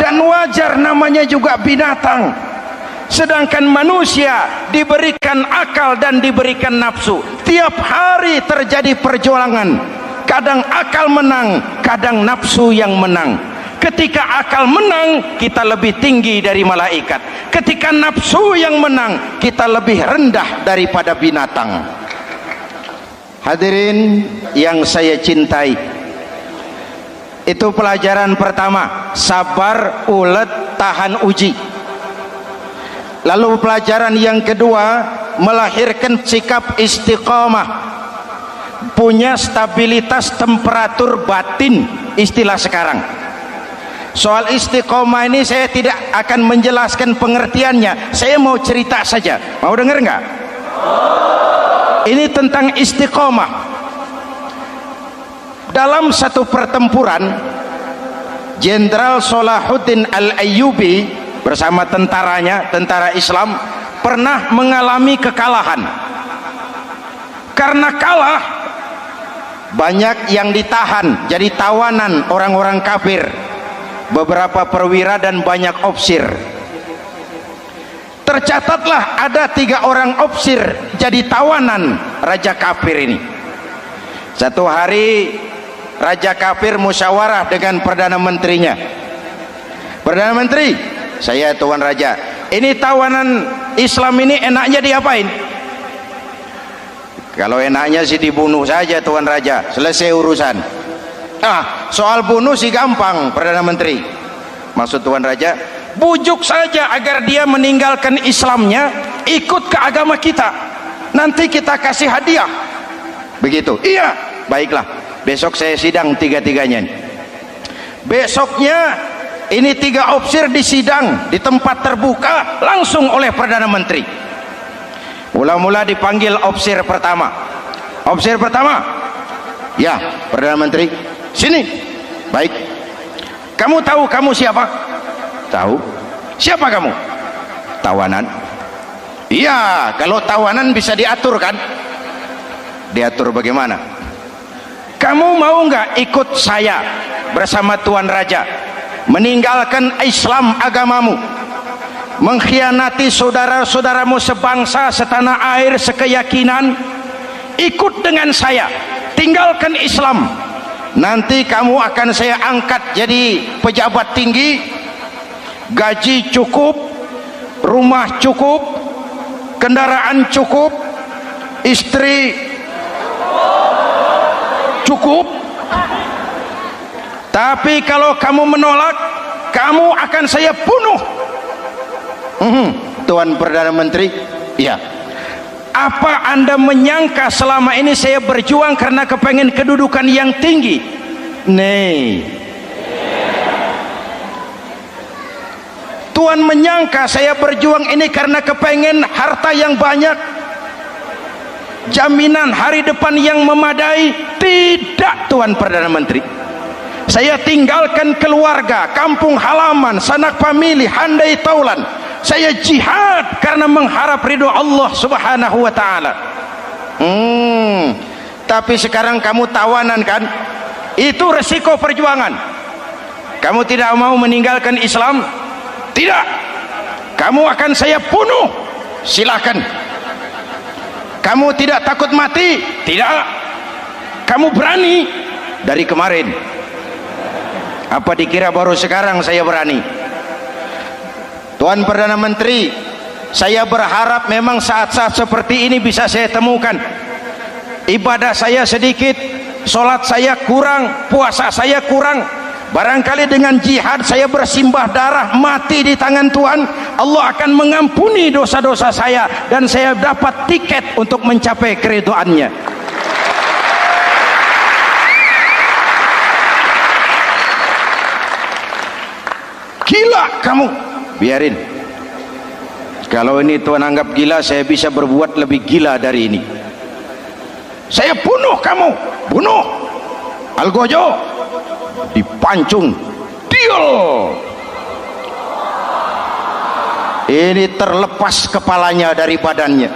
Dan wajar, namanya juga binatang. Sedangkan manusia diberikan akal dan diberikan nafsu. Tiap hari terjadi perjuangan. Kadang akal menang, kadang nafsu yang menang. Ketika akal menang, kita lebih tinggi dari malaikat. Ketika nafsu yang menang, kita lebih rendah daripada binatang. Hadirin yang saya cintai, itu pelajaran pertama, sabar, ulet, tahan uji. Lalu pelajaran yang kedua, melahirkan sikap istiqamah, punya stabilitas temperatur batin, istilah sekarang. Soal istiqomah ini saya tidak akan menjelaskan pengertiannya, saya mau cerita saja. Mau dengar nggak? Ini tentang istiqomah. Dalam satu pertempuran, Jenderal Salahuddin Al-Ayyubi bersama tentaranya, tentara Islam, pernah mengalami kekalahan. Karena kalah, banyak yang ditahan jadi tawanan orang-orang kafir, beberapa perwira dan banyak ofsir. Tercatatlah ada 3 orang ofsir jadi tawanan raja kafir ini. Satu hari raja kafir musyawarah dengan perdana menterinya. Perdana menteri, saya tuan raja, ini tawanan Islam ini enaknya diapain? Kalau enaknya sih dibunuh saja tuan raja, selesai urusan. Soal bunuh sih gampang perdana menteri. Maksud tuan raja, bujuk saja agar dia meninggalkan Islamnya, ikut ke agama kita, nanti kita kasih hadiah. Begitu? Iya, baiklah. Besok saya sidang 3-3-nya. Besoknya ini 3 ofsir disidang di tempat terbuka langsung oleh perdana menteri. Mula-mula dipanggil ofsir pertama. Ofsir pertama, ya perdana menteri, sini. Baik. Kamu tahu kamu siapa? Tahu. Siapa kamu? Tawanan? Iya, kalau tawanan bisa diatur kan? Diatur bagaimana? Kamu mau nggak ikut saya bersama Tuan Raja meninggalkan Islam agamamu, mengkhianati saudara-saudaramu sebangsa, setanah air, sekeyakinan? Ikut dengan saya, tinggalkan Islam. Nanti kamu akan saya angkat jadi pejabat tinggi, gaji cukup, rumah cukup, kendaraan cukup, istri cukup. Tapi kalau kamu menolak, kamu akan saya bunuh. Tuan Perdana Menteri, ya. Apa Anda menyangka selama ini saya berjuang karena kepengen kedudukan yang tinggi? Nih, Tuan menyangka saya berjuang ini karena kepengen harta yang banyak, jaminan hari depan yang memadai? Tidak, Tuan Perdana Menteri. Saya tinggalkan keluarga, kampung halaman, sanak famili, handai taulan. Saya jihad karena mengharap ridho Allah Subhanahu wa ta'ala. Tapi sekarang kamu tawanan kan? Itu resiko perjuangan. Kamu tidak mau meninggalkan Islam? Tidak. Kamu akan saya bunuh. Silakan. Kamu tidak takut mati? Tidak. Kamu berani? Dari kemarin. Apa dikira baru sekarang saya berani? Tuan Perdana Menteri, saya berharap memang saat-saat seperti ini bisa saya temukan. Ibadah saya sedikit, sholat saya kurang, puasa saya kurang. Barangkali dengan jihad saya bersimbah darah, mati di tangan Tuhan, Allah akan mengampuni dosa-dosa saya dan saya dapat tiket untuk mencapai keridhaannya. Gila kamu. Biarin. Kalau ini Tuan anggap gila, saya bisa berbuat lebih gila dari ini. Saya bunuh kamu. Bunuh. Algojo dipancung. Deal. Ini terlepas kepalanya dari badannya,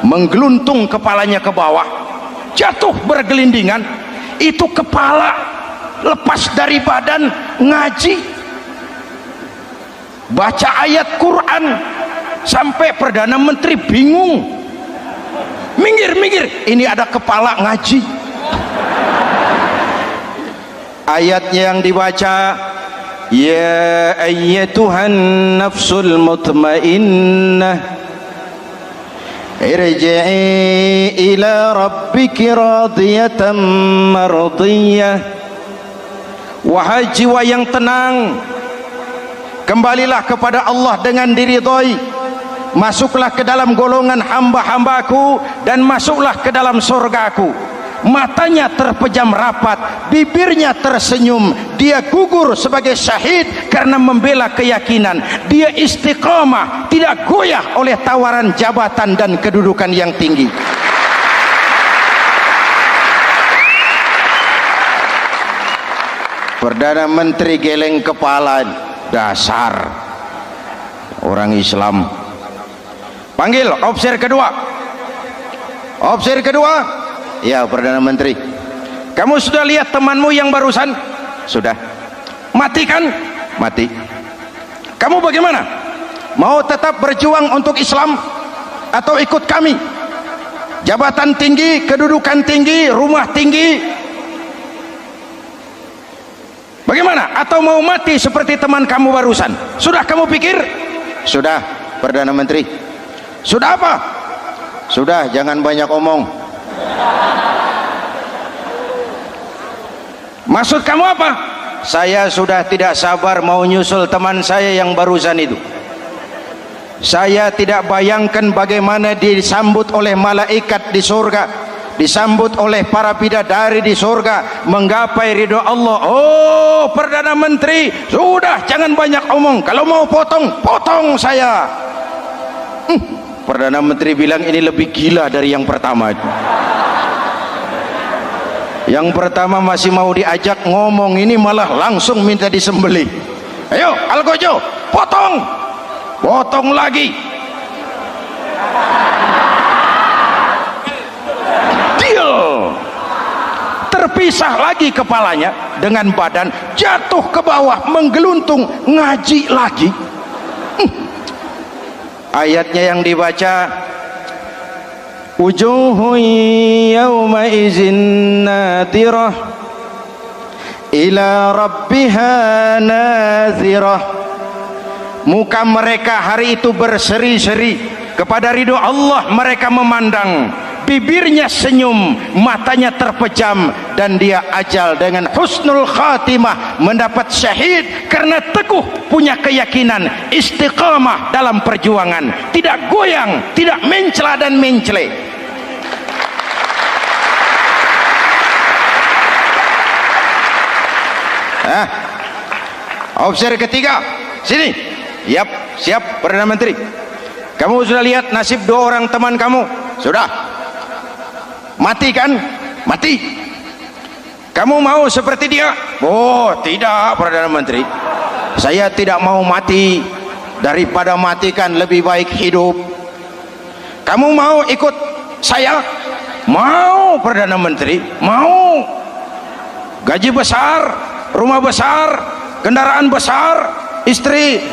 menggeluntung kepalanya ke bawah, jatuh bergelindingan. Itu kepala lepas dari badan, ngaji, baca ayat Quran, sampai Perdana Menteri bingung. Minggir, ini ada kepala ngaji. Ayatnya yang dibaca, ya ayyatuhan nafsul mutmainnah irji'i ila rabbiki radiyatan mardiyah. Wahai jiwa yang tenang, kembalilah kepada Allah dengan diridhoi, masuklah ke dalam golongan hamba-hambaku dan masuklah ke dalam surgaku. Matanya terpejam rapat, bibirnya tersenyum, dia gugur sebagai syahid karena membela keyakinan. Dia istiqamah, tidak goyah oleh tawaran jabatan dan kedudukan yang tinggi. Perdana Menteri geleng kepala. Dasar orang Islam. Panggil officer kedua. Officer kedua. Ya, Perdana Menteri, kamu sudah lihat temanmu yang barusan? Sudah. Mati kan? Mati. Kamu bagaimana? Mau tetap berjuang untuk Islam atau ikut kami? Jabatan tinggi, kedudukan tinggi, rumah tinggi, bagaimana? Atau mau mati seperti teman kamu barusan? Sudah kamu pikir? Sudah, Perdana Menteri. Sudah apa? Sudah, jangan banyak omong. Maksud kamu apa? Saya sudah tidak sabar mau nyusul teman saya yang barusan itu. Saya tidak bayangkan bagaimana disambut oleh malaikat di surga, disambut oleh para bidadari di surga, menggapai ridho Allah. Oh, Perdana Menteri, sudah jangan banyak omong. Kalau mau potong, potong saya. Perdana Menteri bilang ini lebih gila dari yang pertama. Yang pertama masih mau diajak ngomong, ini malah langsung minta disembelih. Ayo Algojo, potong. potong lagi, deal, terpisah lagi kepalanya dengan badan, jatuh ke bawah, menggeluntung, ngaji lagi. Ayatnya yang dibaca, wujuhun yawma izin nadirah ila rabbiha nazirah. Muka mereka hari itu berseri-seri kepada ridho Allah. Mereka memandang, bibirnya senyum, matanya terpejam, dan dia ajal dengan husnul khatimah, mendapat syahid karena teguh punya keyakinan, istiqamah dalam perjuangan, tidak goyang, tidak mencela dan mencele. Opsi ketiga, sini. Yap, siap Perdana Menteri. Kamu sudah lihat nasib dua orang teman kamu? Sudah. Mati kan? Mati. Kamu mau seperti dia? Oh, tidak Perdana Menteri. Saya tidak mau mati. Daripada mati kan lebih baik hidup. Kamu mau ikut saya? Mau Perdana Menteri? Mau. Gaji besar, rumah besar, kendaraan besar, istri.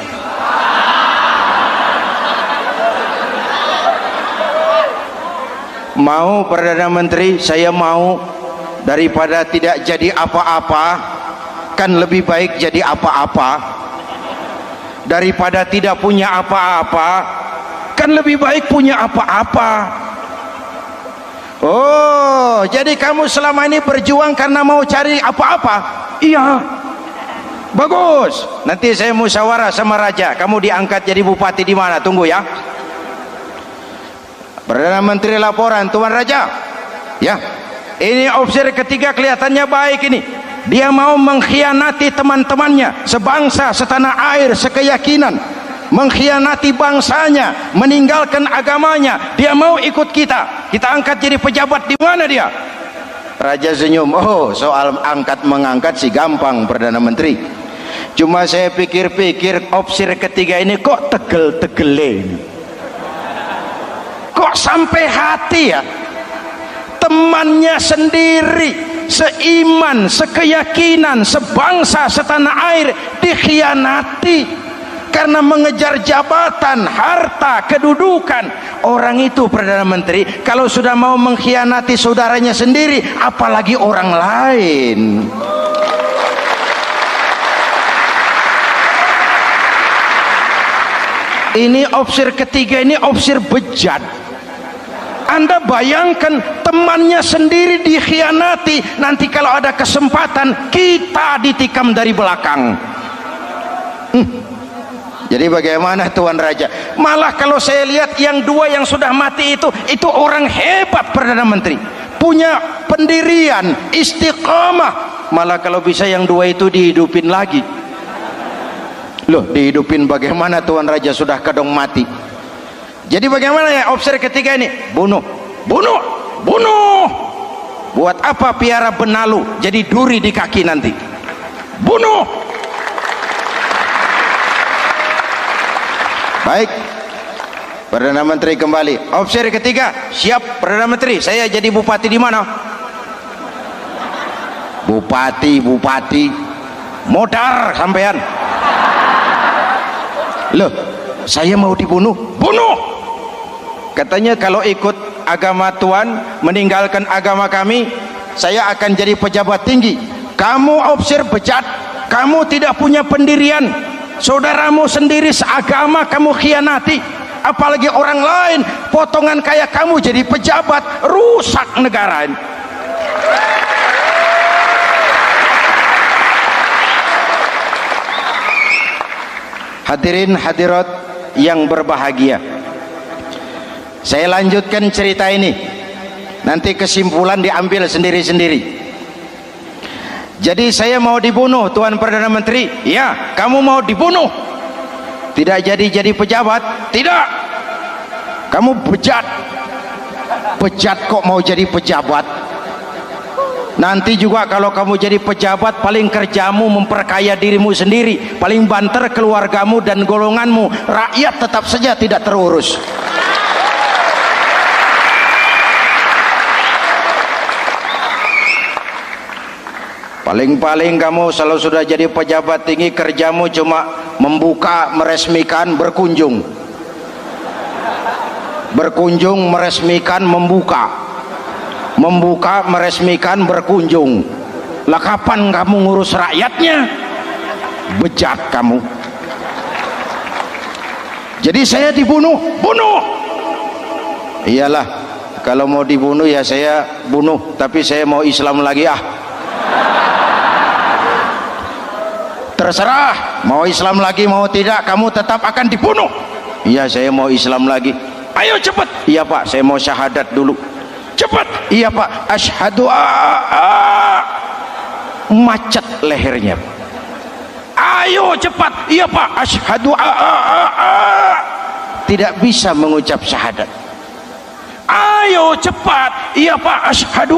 Mau Perdana Menteri? Saya mau. Daripada tidak jadi apa-apa, kan lebih baik jadi apa-apa. Daripada tidak punya apa-apa, kan lebih baik punya apa-apa. Oh, jadi kamu selama ini berjuang karena mau cari apa-apa? Iya. Bagus. Nanti saya musyawarah sama raja. Kamu diangkat jadi bupati di mana? Tunggu ya. Perdana Menteri laporan, Tuan Raja. Ya. Ini opsi ketiga kelihatannya baik ini. Dia mau mengkhianati teman-temannya, sebangsa, setanah air, sekeyakinan. Mengkhianati bangsanya, meninggalkan agamanya. Dia mau ikut kita. Kita angkat jadi pejabat, di mana dia? Raja senyum. Oh, soal angkat mengangkat sih gampang Perdana Menteri. Cuma saya pikir-pikir opsi ketiga ini kok tegel-tegele. Kok sampai hati ya? Temannya sendiri, seiman, sekeyakinan, sebangsa, setanah air dikhianati karena mengejar jabatan, harta, kedudukan. Orang itu Perdana Menteri kalau sudah mau mengkhianati saudaranya sendiri, apalagi orang lain. Ini opsi ketiga, ini opsi bejat. Anda bayangkan temannya sendiri dikhianati, nanti kalau ada kesempatan kita ditikam dari belakang. Jadi bagaimana Tuan Raja? Malah kalau saya lihat yang dua yang sudah mati itu orang hebat Perdana Menteri, punya pendirian, istiqamah. Malah kalau bisa yang dua itu dihidupin lagi. Loh, dihidupin bagaimana Tuan Raja, sudah kadung mati. Jadi bagaimana ya opsi ketiga ini? Bunuh, bunuh, bunuh. Buat apa piara benalu jadi duri di kaki nanti? Bunuh. Baik, Perdana Menteri kembali. Opsi ketiga, siap Perdana Menteri. Saya jadi bupati di mana? Bupati, modar sampean. Loh, saya mau dibunuh. Bunuh. Katanya kalau ikut agama Tuan, meninggalkan agama kami, saya akan jadi pejabat tinggi. Kamu opsi bejat, kamu tidak punya pendirian, saudaramu sendiri seagama kamu khianati, apalagi orang lain, potongan kayak kamu jadi pejabat, rusak negara ini. Hadirin hadirat yang berbahagia, saya lanjutkan cerita ini, nanti kesimpulan diambil sendiri-sendiri. Jadi saya mau dibunuh Tuan Perdana Menteri. Ya, kamu mau dibunuh. Tidak jadi pejabat? Tidak. Kamu bejat. Bejat kok mau jadi pejabat? Nanti juga kalau kamu jadi pejabat, paling kerjamu memperkaya dirimu sendiri, paling banter keluargamu dan golonganmu, rakyat tetap saja tidak terurus. Paling-paling kamu kalau sudah jadi pejabat tinggi, kerjamu cuma membuka, meresmikan, berkunjung, meresmikan, membuka, meresmikan, berkunjung. Lah kapan kamu ngurus rakyatnya? Bejat kamu. Jadi saya dibunuh. Iyalah, kalau mau dibunuh ya saya bunuh, tapi saya mau Islam lagi Terserah, mau Islam lagi mau tidak, kamu tetap akan dibunuh. Iya, saya mau Islam lagi. Ayo cepat. Iya Pak, saya mau syahadat dulu. Cepat. Iya Pak, asyhadu macet lehernya. Ayo cepat. Iya Pak, asyhadu tidak bisa mengucap syahadat. Ayo cepat. Iya Pak, asyhadu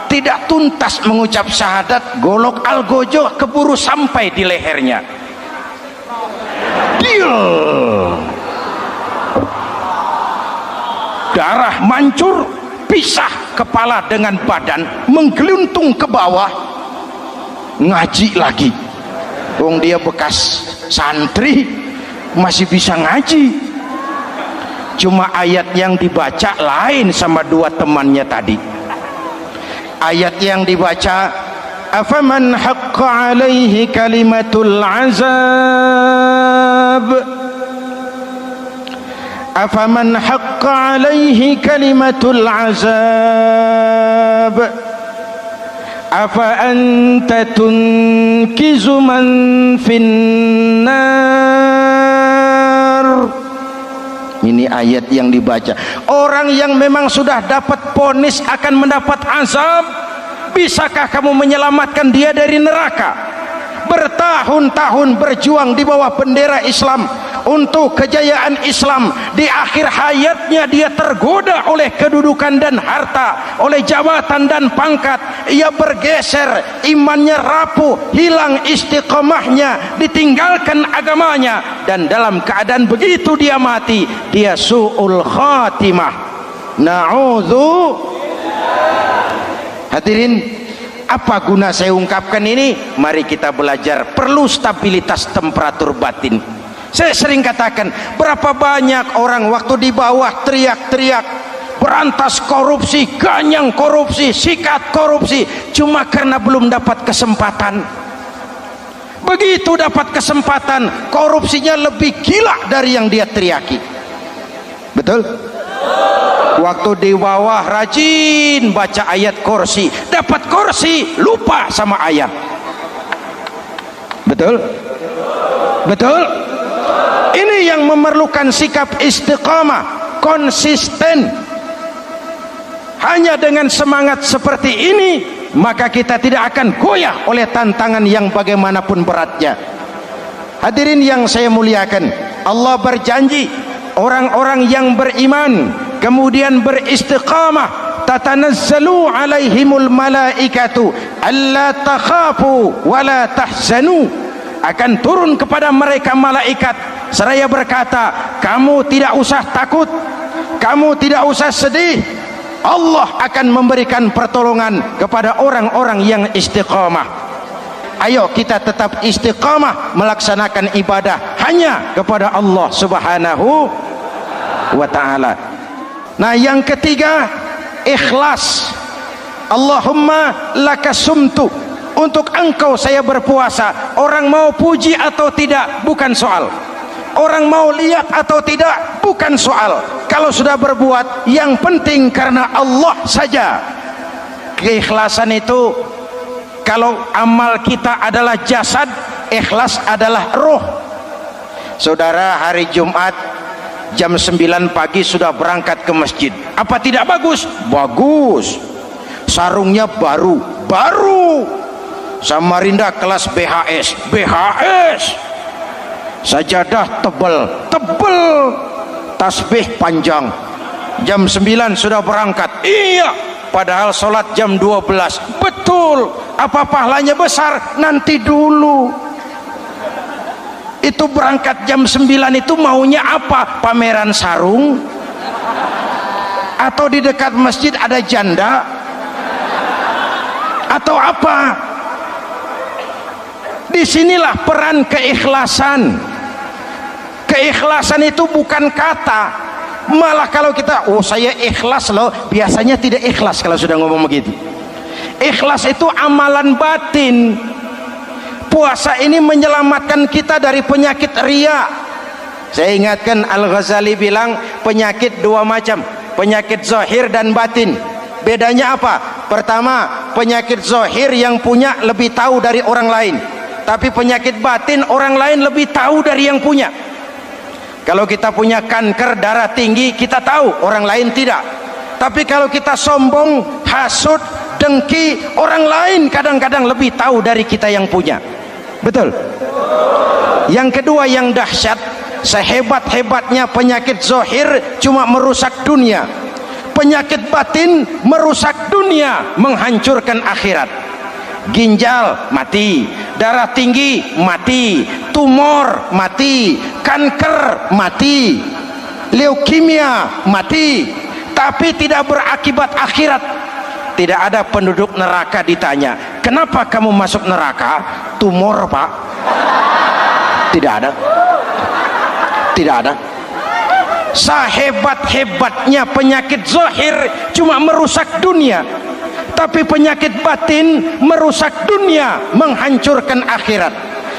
tidak tuntas mengucap syahadat, golok algojo keburu sampai di lehernya. Deal. Darah mancur, pisah kepala dengan badan, menggeluntung ke bawah. Ngaji lagi. Wong dia bekas santri, masih bisa ngaji. Cuma ayat yang dibaca lain sama dua temannya tadi. Ayat yang dibaca, afaman haqqa alaihi kalimatul azab, afaman haqqa alaihi kalimatul azab, afa anta tunkizu man finnar. Ini ayat yang dibaca. Orang yang memang sudah dapat vonis akan mendapat azab, bisakah kamu menyelamatkan dia dari neraka? Bertahun-tahun berjuang di bawah bendera Islam untuk kejayaan Islam, di akhir hayatnya dia tergoda oleh kedudukan dan harta, oleh jabatan dan pangkat. Ia bergeser, imannya rapuh, hilang istiqomahnya, ditinggalkan agamanya, dan dalam keadaan begitu dia mati, dia su'ul khatimah. Na'udzu. Hadirin, apa guna saya ungkapkan ini? Mari kita belajar, perlu stabilitas temperatur batin. Saya sering katakan, berapa banyak orang waktu di bawah teriak-teriak berantas korupsi, ganyang korupsi, sikat korupsi, cuma karena belum dapat kesempatan. Begitu dapat kesempatan, korupsinya lebih gila dari yang dia teriaki. Betul? Waktu di bawah rajin baca ayat kursi, dapat kursi lupa sama ayat. Betul? Betul? Ini yang memerlukan sikap istiqamah, konsisten. Hanya dengan semangat seperti ini, maka kita tidak akan goyah oleh tantangan yang bagaimanapun beratnya. Hadirin yang saya muliakan, Allah berjanji orang-orang yang beriman kemudian beristiqamah, tatanazzalu alaihimul malaikatu alla takhafu wala tahzanu, akan turun kepada mereka malaikat seraya berkata, kamu tidak usah takut, kamu tidak usah sedih. Allah akan memberikan pertolongan kepada orang-orang yang istiqamah. Ayo kita tetap istiqamah melaksanakan ibadah hanya kepada Allah Subhanahu wa ta'ala. Nah, yang ketiga, ikhlas. Allahumma lakasumtu, untuk engkau saya berpuasa. Orang mau puji atau tidak bukan soal, orang mau lihat atau tidak bukan soal. Kalau sudah berbuat, yang penting karena Allah saja. Keikhlasan itu, kalau amal kita adalah jasad, ikhlas adalah roh. Saudara, hari Jumat jam 9 pagi sudah berangkat ke masjid, apa tidak bagus? Bagus. Sarungnya baru, Samarinda kelas BHS, sajadah tebal, tasbih panjang. Jam 9 sudah berangkat. Iya, padahal sholat jam 12. Betul, apa pahalanya besar? Nanti dulu. Itu berangkat jam 9 itu maunya apa? Pameran sarung? Atau di dekat masjid ada janda? Atau apa? Disinilah peran keikhlasan. Keikhlasan itu bukan kata. Malah kalau kita, oh saya ikhlas loh, biasanya tidak ikhlas kalau sudah ngomong begitu. Ikhlas itu amalan batin. Puasa ini menyelamatkan kita dari penyakit riya. Saya ingatkan Al-Ghazali bilang penyakit dua macam, penyakit zahir dan batin. Bedanya apa? Pertama, penyakit zahir yang punya lebih tahu dari orang lain, tapi penyakit batin orang lain lebih tahu dari yang punya. Kalau kita punya kanker darah tinggi, kita tahu, orang lain tidak. Tapi kalau kita sombong, hasud, dengki, orang lain kadang-kadang lebih tahu dari kita yang punya. Betul? Yang kedua yang dahsyat, sehebat-hebatnya penyakit zahir cuma merusak dunia, penyakit batin merusak dunia, menghancurkan akhirat. Ginjal mati, darah tinggi mati, tumor mati, kanker mati, leukemia mati, tapi tidak berakibat akhirat. Tidak ada penduduk neraka ditanya, kenapa kamu masuk neraka? Tumor pak. Tidak ada. Tidak ada. Sehebat-hebatnya penyakit zahir cuma merusak dunia, tapi penyakit batin merusak dunia, menghancurkan akhirat.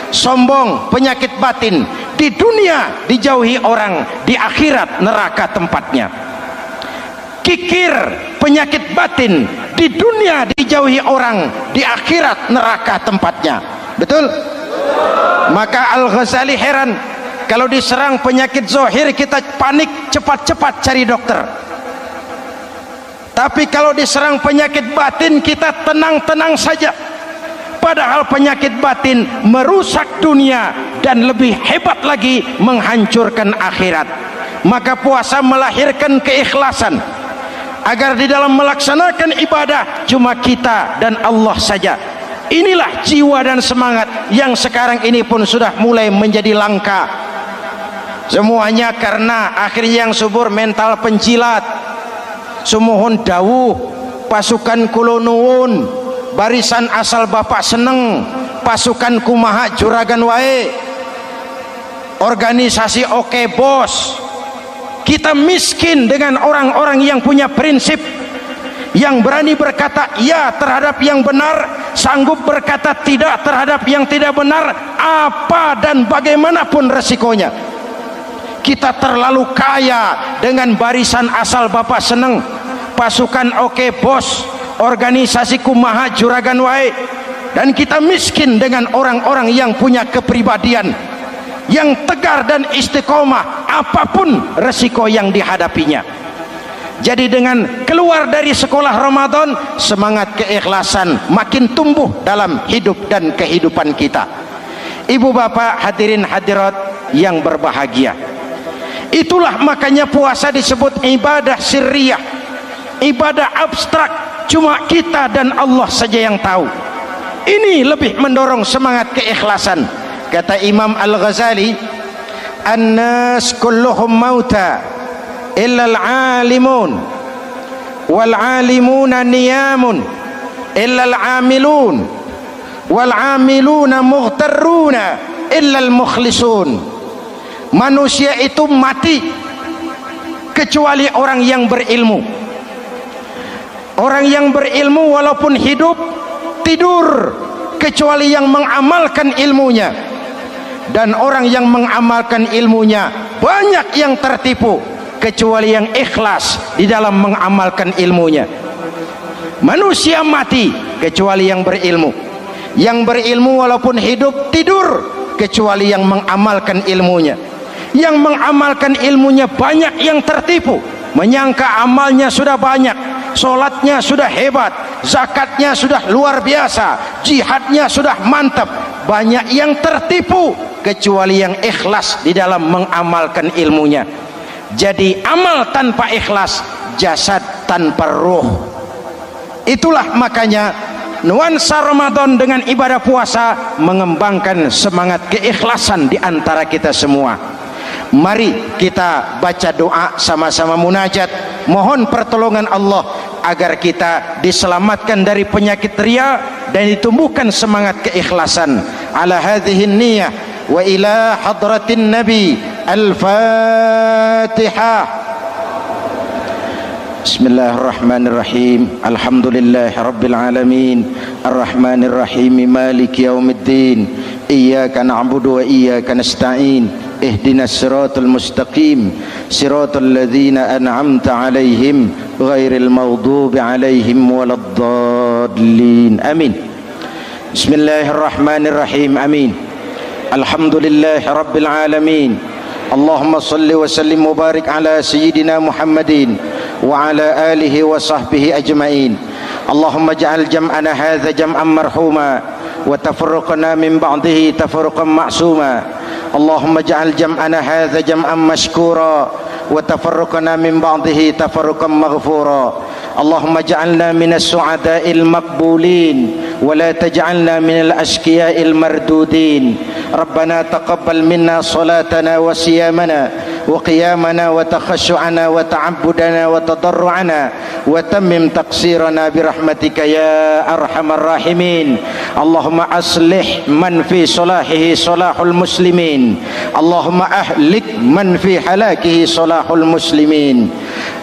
Sombong, penyakit batin, di dunia dijauhi orang, di akhirat neraka tempatnya. Kikir, penyakit batin, di dunia dijauhi orang, di akhirat neraka tempatnya. Betul? Maka Al-Ghazali heran, kalau diserang penyakit zahir kita panik, cepat-cepat cari dokter. Tapi kalau diserang penyakit batin kita tenang-tenang saja. Padahal penyakit batin merusak dunia dan lebih hebat lagi menghancurkan akhirat. Maka puasa melahirkan keikhlasan, agar di dalam melaksanakan ibadah cuma kita dan Allah saja. Inilah jiwa dan semangat yang sekarang ini pun sudah mulai menjadi langka. Semuanya karena akhirnya yang subur mental penjilat. Sumuhun dawuh, pasukan kulonuun, barisan asal bapak seneng, pasukan kumaha juragan wae, organisasi oke bos. Kita miskin dengan orang-orang yang punya prinsip, yang berani berkata ya terhadap yang benar, sanggup berkata tidak terhadap yang tidak benar, apa dan bagaimanapun resikonya. Kita terlalu kaya dengan barisan asal bapak seneng, pasukan oke bos, organisasi kumaha juragan wae, dan kita miskin dengan orang-orang yang punya kepribadian, yang tegar dan istiqomah apapun resiko yang dihadapinya. Jadi dengan keluar dari sekolah Ramadan, semangat keikhlasan makin tumbuh dalam hidup dan kehidupan kita. Ibu bapak hadirin hadirat yang berbahagia, itulah makanya puasa disebut ibadah sirriyah, ibadah abstrak, cuma kita dan Allah saja yang tahu. Ini lebih mendorong semangat keikhlasan. Kata Imam Al-Ghazali, an-nas kulluhum mauta illa al-alimun wal alimuna niyamun illa al-amilun wal amiluna mughtarruna illa al-mukhlisun. Manusia itu mati kecuali orang yang berilmu. Orang yang berilmu walaupun hidup tidur kecuali yang mengamalkan ilmunya. Dan orang yang mengamalkan ilmunya banyak yang tertipu kecuali yang ikhlas di dalam mengamalkan ilmunya. Manusia mati kecuali yang berilmu. Yang berilmu walaupun hidup tidur kecuali yang mengamalkan ilmunya. Yang mengamalkan ilmunya banyak yang tertipu, menyangka amalnya sudah banyak, sholatnya sudah hebat, zakatnya sudah luar biasa, jihadnya sudah mantap. Banyak yang tertipu kecuali yang ikhlas di dalam mengamalkan ilmunya. Jadi amal tanpa ikhlas, jasad tanpa ruh. Itulah makanya nuansa Ramadan dengan ibadah puasa mengembangkan semangat keikhlasan di antara kita semua. Mari kita baca doa sama-sama munajat, mohon pertolongan Allah agar kita diselamatkan dari penyakit riya dan ditumbuhkan semangat keikhlasan. Ala hadhihi niyyah wa ila hadratin nabi. Al-Fatihah. Bismillahirrahmanirrahim. Alhamdulillahirabbil alamin. Arrahmanirrahim. Maliki yaumiddin. Iyyaka na'budu wa iyyaka nasta'in. Ihdinas siratal mustaqim. Siratal ladzina an'amta 'alaihim ghairil maghdubi 'alaihim waladdallin. Amin. Bismillahirrahmanirrahim. Amin. Alhamdulillahirabbil alamin. Allahumma salli wa sallim wa barik ala sayyidina Muhammadin wa ala alihi wa sahbihi ajma'in. Allahumma ja'al jam'ana hadha jam'an marhuma wa tafarruqana min ba'dihi tafarruqan ma'suma. Allahumma ja'al jam'ana hadha jam'an mashkura wa tafarruqana min ba'dihi tafarruqan maghfura. Allahumma ja'alna minas su'ada'il maqbulin wa la taj'alna minal ashqiya'il mardudin. Rabbana taqabbal minna salatana wa siyamana wa qiyamana wa takhashu'ana wa ta'abbudana wa tadarru'ana wa tammim taqsirana birahmatika ya arhamar rahimin. Allahumma aslih man fi salahihi salahul muslimin. Allahumma ahlik man fi halakihi salahul muslimin.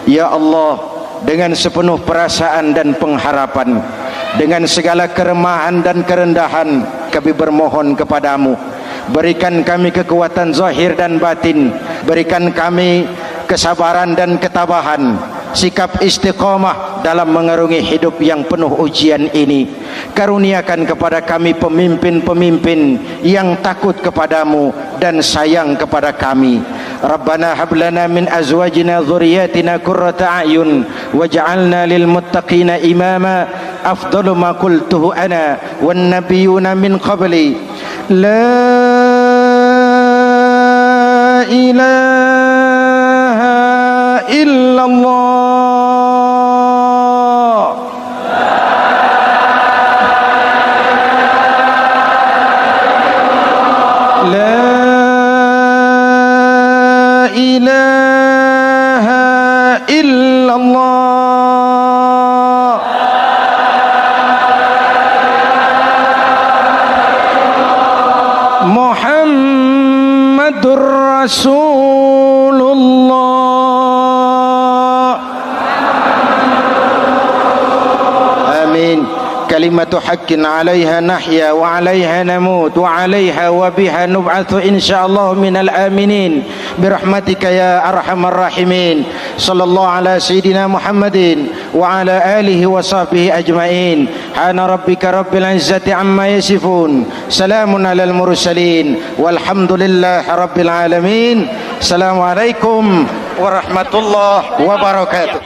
Ya Allah, dengan sepenuh perasaan dan pengharapan, dengan segala keremahan dan kerendahan, kami bermohon kepadamu, berikan kami kekuatan zahir dan batin, berikan kami kesabaran dan ketabahan, sikap istiqamah dalam mengarungi hidup yang penuh ujian ini. Karuniakan kepada kami pemimpin-pemimpin yang takut kepadamu dan sayang kepada kami. Rabbana hablana min azwajina dhurriyyatina qurrata a'yun waj'alna lil muttaqina imama. Afdalu ma qultuhu ana wan nabiyyuna min qabli. La ilaha illallah. La ilaha illallah. Muhammadur Rasulullah. Amin. Kalimatu haqqin 'alaiha nahya wa 'alaiha namut wa 'alaiha wa biha nub'atsu insyaallah minal aminin birahmatika ya arhamar rahimin. Sallallahu ala sayyidina Muhammadin wa ala alihi wa sahbihi ajma'in. Hana rabbika rabbil izzati amma yasifun. Salamun alal mursalin walhamdulillahi rabbil alamin. Assalamualaikum warahmatullahi wabarakatuh.